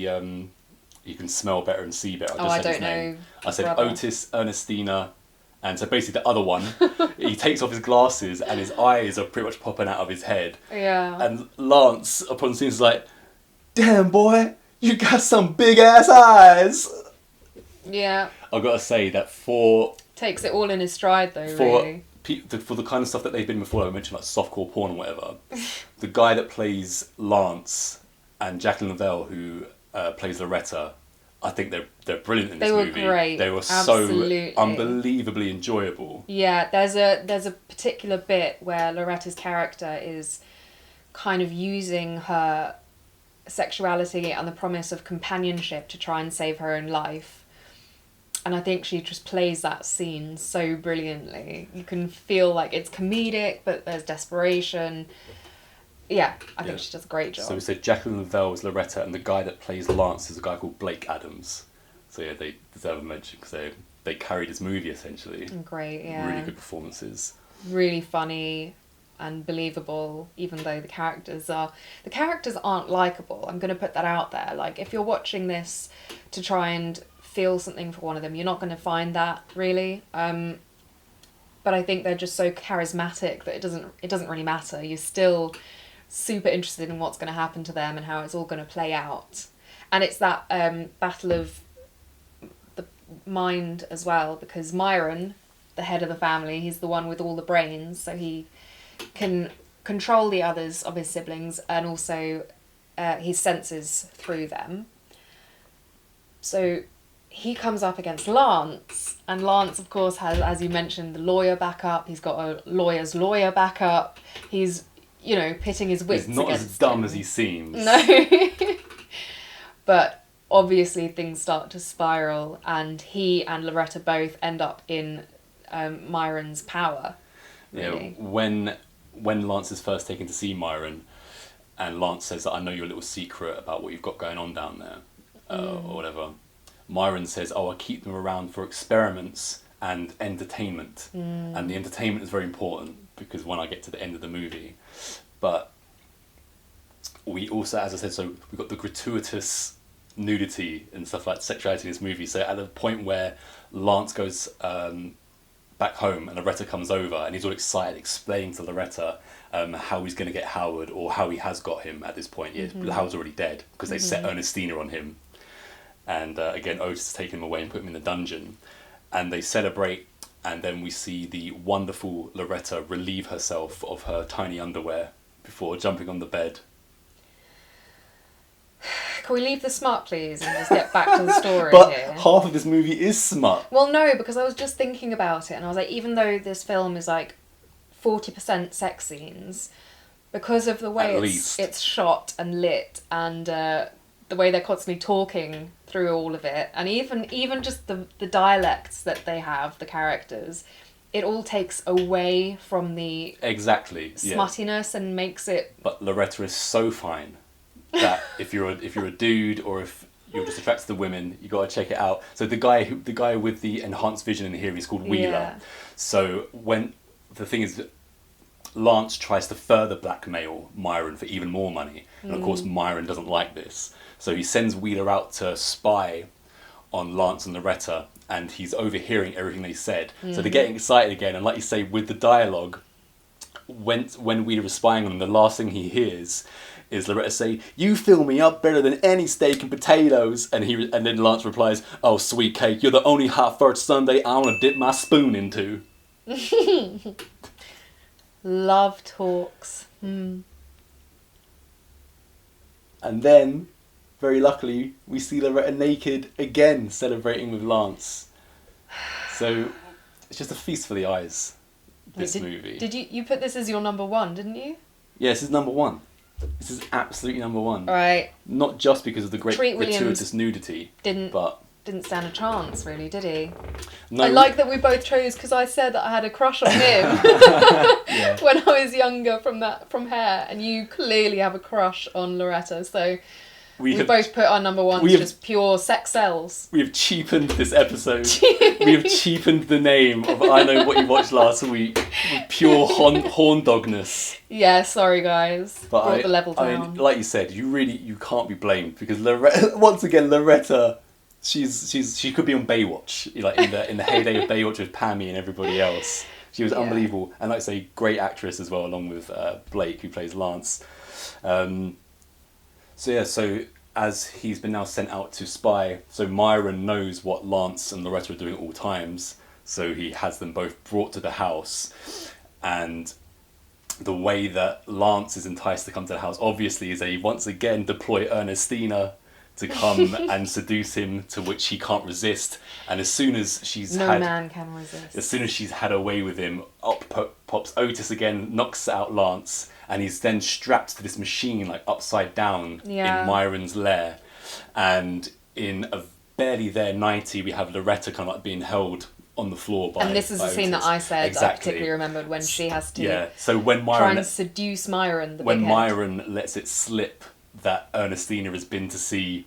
you can smell better and see better. I don't know. I said brother. Otis, Ernestina, And so basically the other one, he takes off his glasses and his eyes are pretty much popping out of his head. Yeah. And Lance, upon seeing, is like, "Damn, boy, you got some big ass eyes." Yeah. I've got to say that for Takes it all in his stride, though, really. for the kind of stuff that they've been before, like I mentioned, like softcore porn or whatever, the guy that plays Lance and Jacqueline Lavelle, who plays Loretta, I think they're brilliant in this movie. They were great. They were Absolutely. so unbelievably enjoyable. Yeah, there's a particular bit where Loretta's character is kind of using her sexuality and the promise of companionship to try and save her own life. And I think she just plays that scene so brilliantly. You can feel like it's comedic, but there's desperation. Yeah, I think she does a great job. So we said Jacqueline Lavelle is Loretta, and the guy that plays Lance is a guy called Blake Adams. So yeah, they deserve a mention because they carried his movie essentially. Great, yeah. Really good performances. Really funny and believable, even though the characters aren't likable. I'm going to put that out there. Like, if you're watching this to try and feel something for one of them, you're not going to find that, really. But I think they're just so charismatic that it doesn't really matter. You're still super interested in what's going to happen to them and how it's all going to play out. And it's that battle of the mind as well, because Myron, the head of the family, he's the one with all the brains, so he can control the others of his siblings and also he senses through them. So he comes up against Lance, and Lance, of course, has, as you mentioned, the lawyer backup. He's got a lawyer's lawyer backup. He's, pitting his wits against him. He's not as dumb as he seems. No. But obviously things start to spiral, and he and Loretta both end up in Myron's power. Really. Yeah, when Lance is first taken to see Myron, and Lance says that, "I know your little secret about what you've got going on down there," or whatever. Myron says, "Oh, I keep them around for experiments and entertainment." And the entertainment is very important because when I get to the end of the movie. But we also, as I said, so we've got the gratuitous nudity and stuff like sexuality in this movie. So at the point where Lance goes back home and Loretta comes over and he's all excited, explaining to Loretta how he's going to get Howard, or how he has got him at this point. Howard's already dead because they set Ernestina on him. And again, Otis take him away and put him in the dungeon. And they celebrate, and then we see the wonderful Loretta relieve herself of her tiny underwear before jumping on the bed. Can we leave the smut, please, and just get back to the story But here? half of this movie is smut. Well, no, because I was just thinking about it, and I was like, even though this film is like 40% sex scenes, because of the way it's shot and lit, and the way they're constantly talking through all of it, and even just the dialects that they have, the characters, it all takes away from the smuttiness and makes it. But Loretta is so fine that if you're a dude, or if you're just attracted to women, you got to check it out. So the guy with the enhanced vision in here, he's called Wheeler. Yeah. So when the thing is, Lance tries to further blackmail Myron for even more money, and of course Myron doesn't like this. So he sends Wheeler out to spy on Lance and Loretta, and he's overhearing everything they said. So they're getting excited again, and like you say, with the dialogue, when Wheeler is spying on them, the last thing he hears is Loretta say, "You fill me up better than any steak and potatoes," and then Lance replies, "Oh, sweet cake, you're the only hot fudge sundae I want to dip my spoon into." Love talks. And then, very luckily, we see Loretta naked again, celebrating with Lance. So it's just a feast for the eyes, this movie. Did you put this as your number one, didn't you? Yeah, this is number one. This is absolutely number one. Right. Not just because of the great Treat gratuitous nudity. Didn't stand a chance, really, did he? No, I like that we both chose, because I said that I had a crush on him when I was younger from Hair, and you clearly have a crush on Loretta, so we both put our number ones just pure sex sells. We have cheapened this episode. We have cheapened the name of I Know What You Watched Last Week with pure horn dogness. Yeah, sorry guys. But brought the level down. I mean, like you said, you can't be blamed, because once again Loretta She could be on Baywatch, like in the heyday of Baywatch with Pammy and everybody else. She was unbelievable, and like I say, great actress as well, along with Blake, who plays Lance. So as he's been now sent out to spy, so Myron knows what Lance and Loretta are doing at all times, so he has them both brought to the house, and the way that Lance is enticed to come to the house, obviously, is that he once again deploy Ernestina to come and seduce him, to which he can't resist. And as soon as she's No man can resist. As soon as she's had her way with him, up pops Otis again, knocks out Lance, and he's then strapped to this machine, like upside down in Myron's lair. And in a barely there 90, we have Loretta kind of like being held on the floor by. And this is the scene that I said I particularly remembered, when she has to so when Myron, try and seduce Myron, when Myron lets it slip that Ernestina has been to see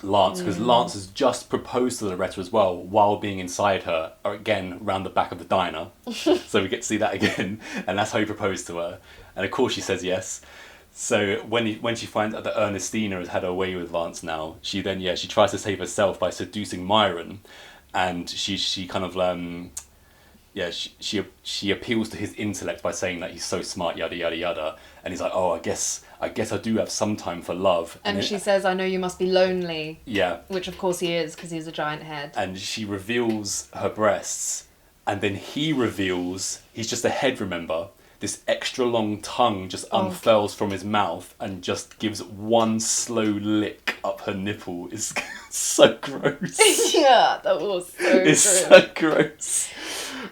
Lance, because Lance has just proposed to Loretta as well while being inside her, or again round the back of the diner. So we get to see that again, and that's how he proposed to her, and of course she says yes. So when she finds out that Ernestina has had her way with Lance now, she tries to save herself by seducing Myron, and she kind of she appeals to his intellect by saying that he's so smart, yada yada yada, and he's like, oh, I guess I do have some time for love. And she says, I know you must be lonely. Yeah. Which of course he is, because he's a giant head. And she reveals her breasts, and then he reveals he's just a head, remember? This extra long tongue just unfurls from his mouth and just gives one slow lick up her nipple. It's so gross. Yeah, that was so gross. It's so gross.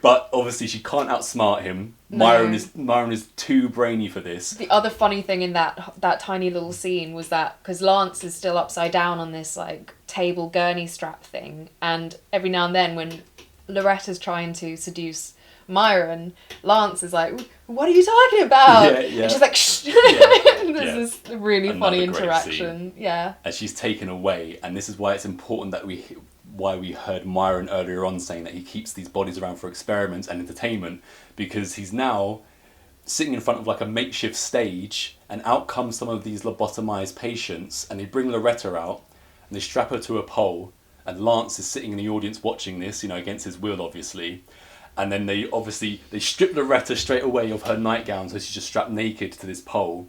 But obviously she can't outsmart him. No. Myron is too brainy for this. The other funny thing in that tiny little scene was that, because Lance is still upside down on this like table gurney strap thing, and every now and then when Loretta's trying to seduce Myron, Lance is like, what are you talking about? And she's like, shh. This is a really funny interaction. Yeah. And she's taken away, and this is why it's important that why we heard Myron earlier on saying that he keeps these bodies around for experiments and entertainment, because he's now sitting in front of like a makeshift stage, and out come some of these lobotomized patients, and they bring Loretta out and they strap her to a pole, and Lance is sitting in the audience watching this, against his will, obviously. And then they strip Loretta straight away of her nightgown, so she's just strapped naked to this pole,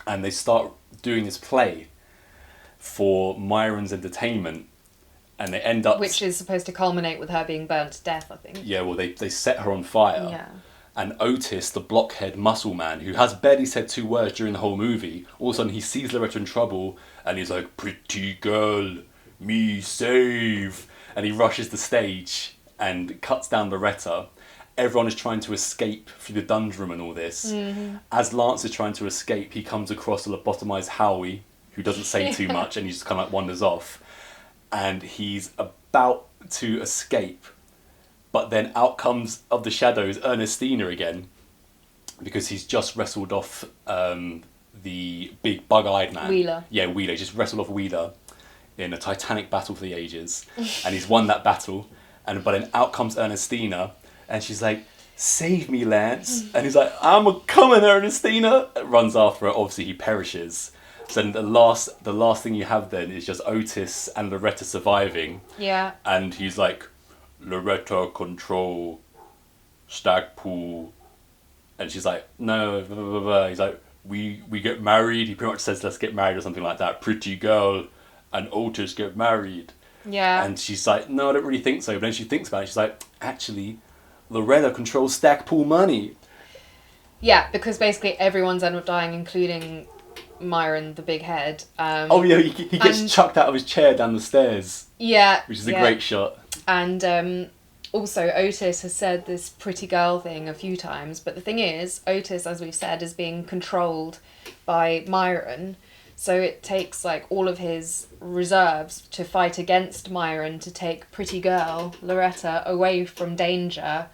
and they start doing this play for Myron's entertainment, and they end up... Which is supposed to culminate with her being burnt to death, I think. Yeah, well, they set her on fire. Yeah. And Otis, the blockhead muscle man, who has barely said 2 words during the whole movie, all of a sudden he sees Loretta in trouble, and he's like, pretty girl, me save. And he rushes the stage and cuts down Loretta. Everyone is trying to escape through the dungeon room and all this. Mm-hmm. As Lance is trying to escape, he comes across a lobotomized Howie, who doesn't say too much, and he just kind of wanders off. And he's about to escape, but then out comes of the shadows Ernestina again, because he's just wrestled off the big bug-eyed man. Wheeler. Yeah, Wheeler. Just wrestled off Wheeler in a titanic battle for the ages, and he's won that battle. But then out comes Ernestina, and she's like, save me, Lance. And he's like, I'm a coming, Ernestina. Runs after her. Obviously, he perishes. So then the last thing you have then is just Otis and Loretta surviving. Yeah. And he's like, Loretta, control, Stagpool. And she's like, no, blah, blah, blah, blah. He's like, we get married. He pretty much says, let's get married or something like that. Pretty girl and Otis get married. Yeah. And she's like, no, I don't really think so. But then she thinks about it. She's like, actually, Loretta controls Stagpool money. Yeah, because basically everyone's ended up dying, including Myron, the big head. He gets chucked out of his chair down the stairs. Yeah. Which is a great shot. And also Otis has said this pretty girl thing a few times. But the thing is, Otis, as we've said, is being controlled by Myron. So it takes like all of his reserves to fight against Myron to take pretty girl Loretta away from danger.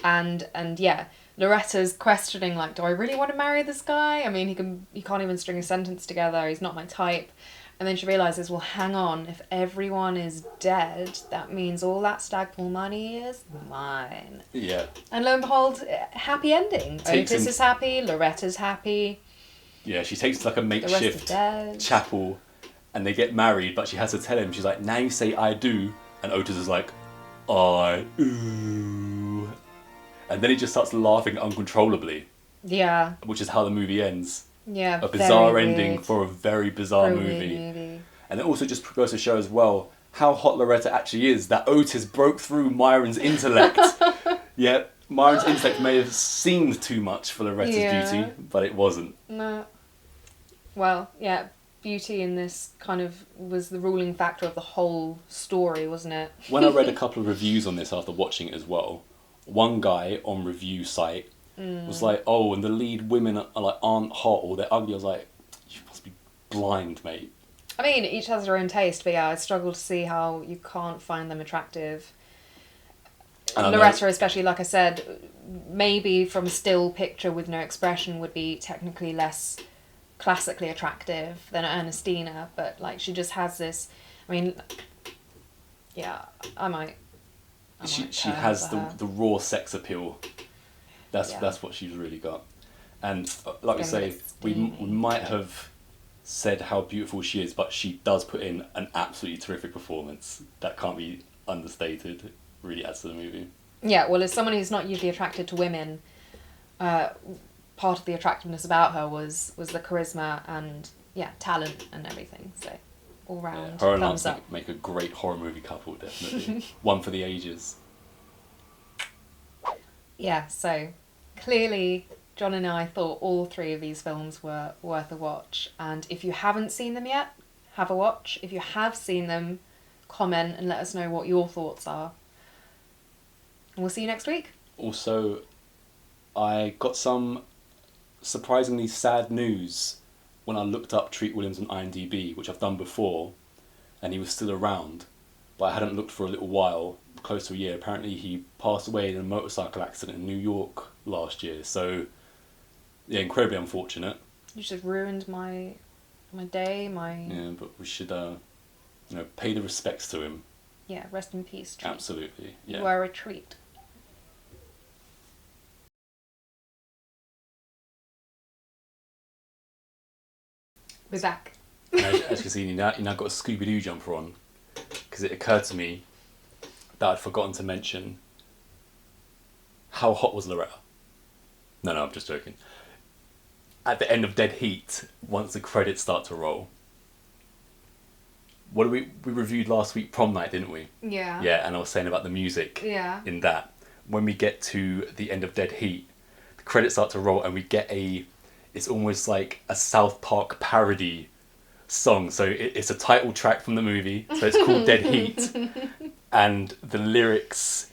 And yeah, Loretta's questioning like, do I really want to marry this guy? I mean, he can't even string a sentence together. He's not my type. And then she realizes, well, hang on, if everyone is dead, that means all that Stagpool money is mine. Yeah. And lo and behold, happy ending. Otis is happy, Loretta's happy. Yeah, she takes like a makeshift chapel, and they get married, but she has to tell him, she's like, now you say I do, and Otis is like, I ooh. And then he just starts laughing uncontrollably. Yeah. Which is how the movie ends. Yeah. A bizarre very ending weird. for a very bizarre Very weird movie. movie. And it also just goes to show as well how hot Loretta actually is, that Otis broke through Myron's intellect. Yeah, Myron's intellect may have seemed too much for Loretta's beauty, but it wasn't. No. Well, yeah, beauty in this kind of was the ruling factor of the whole story, wasn't it? When I read a couple of reviews on this after watching it as well, one guy on review site was like, oh, and the lead women aren't hot or they're ugly. I was like, you must be blind, mate. I mean, each has their own taste, but yeah, I struggle to see how you can't find them attractive. Loretta, especially, like I said, maybe from a still picture with no expression would be technically less classically attractive than Ernestina, but like she just has this. I mean, yeah, I might She has the raw sex appeal. That's what she's really got, and like I say, we might have said how beautiful she is, but she does put in an absolutely terrific performance that can't be understated. It really adds to the movie. Yeah, well, as someone who's not usually attracted to women, part of the attractiveness about her was the charisma and talent and everything. So all round, her and thumbs Lance up. make a great horror movie couple, definitely. One for the ages. Yeah, so clearly John and I thought all three of these films were worth a watch, and if you haven't seen them yet, have a watch. If you have seen them, comment and let us know what your thoughts are. And we'll see you next week. Also, I got some surprisingly sad news when I looked up Treat Williams on IMDb, which I've done before, and he was still around, but I hadn't looked for a little while, close to a year. Apparently he passed away in a motorcycle accident in New York last year, so yeah, incredibly unfortunate. You just ruined my day, Yeah, but we should pay the respects to him. Yeah, rest in peace, Treat. Absolutely, yeah. You are a treat. We're back. As you can see, you now got a Scooby-Doo jumper on, because it occurred to me that I'd forgotten to mention how hot was Loretta. No, I'm just joking. At the end of Dead Heat, once the credits start to roll, what we reviewed last week, Prom Night, didn't we? Yeah. Yeah, and I was saying about the music in that. When we get to the end of Dead Heat, the credits start to roll and we get it's almost like a South Park parody song. So it's a title track from the movie, so it's called Dead Heat, and the lyrics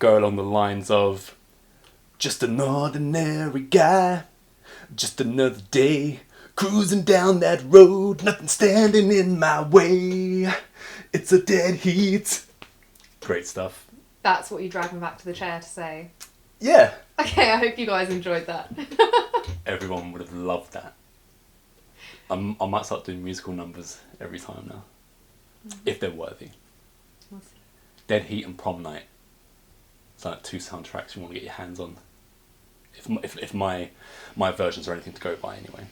go along the lines of, just an ordinary guy, just another day, cruising down that road, nothing standing in my way, it's a dead heat. Great stuff. That's what you drag me back to the chair to say. Yeah. Okay, I hope you guys enjoyed that. Everyone would have loved that. I might start doing musical numbers every time now, if they're worthy. We'll see. Dead Heat and Prom Night. It's like 2 soundtracks you want to get your hands on. If my versions are anything to go by, anyway.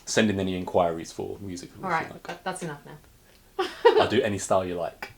Send in any inquiries for music. All right, that's enough now. I'll do any style you like.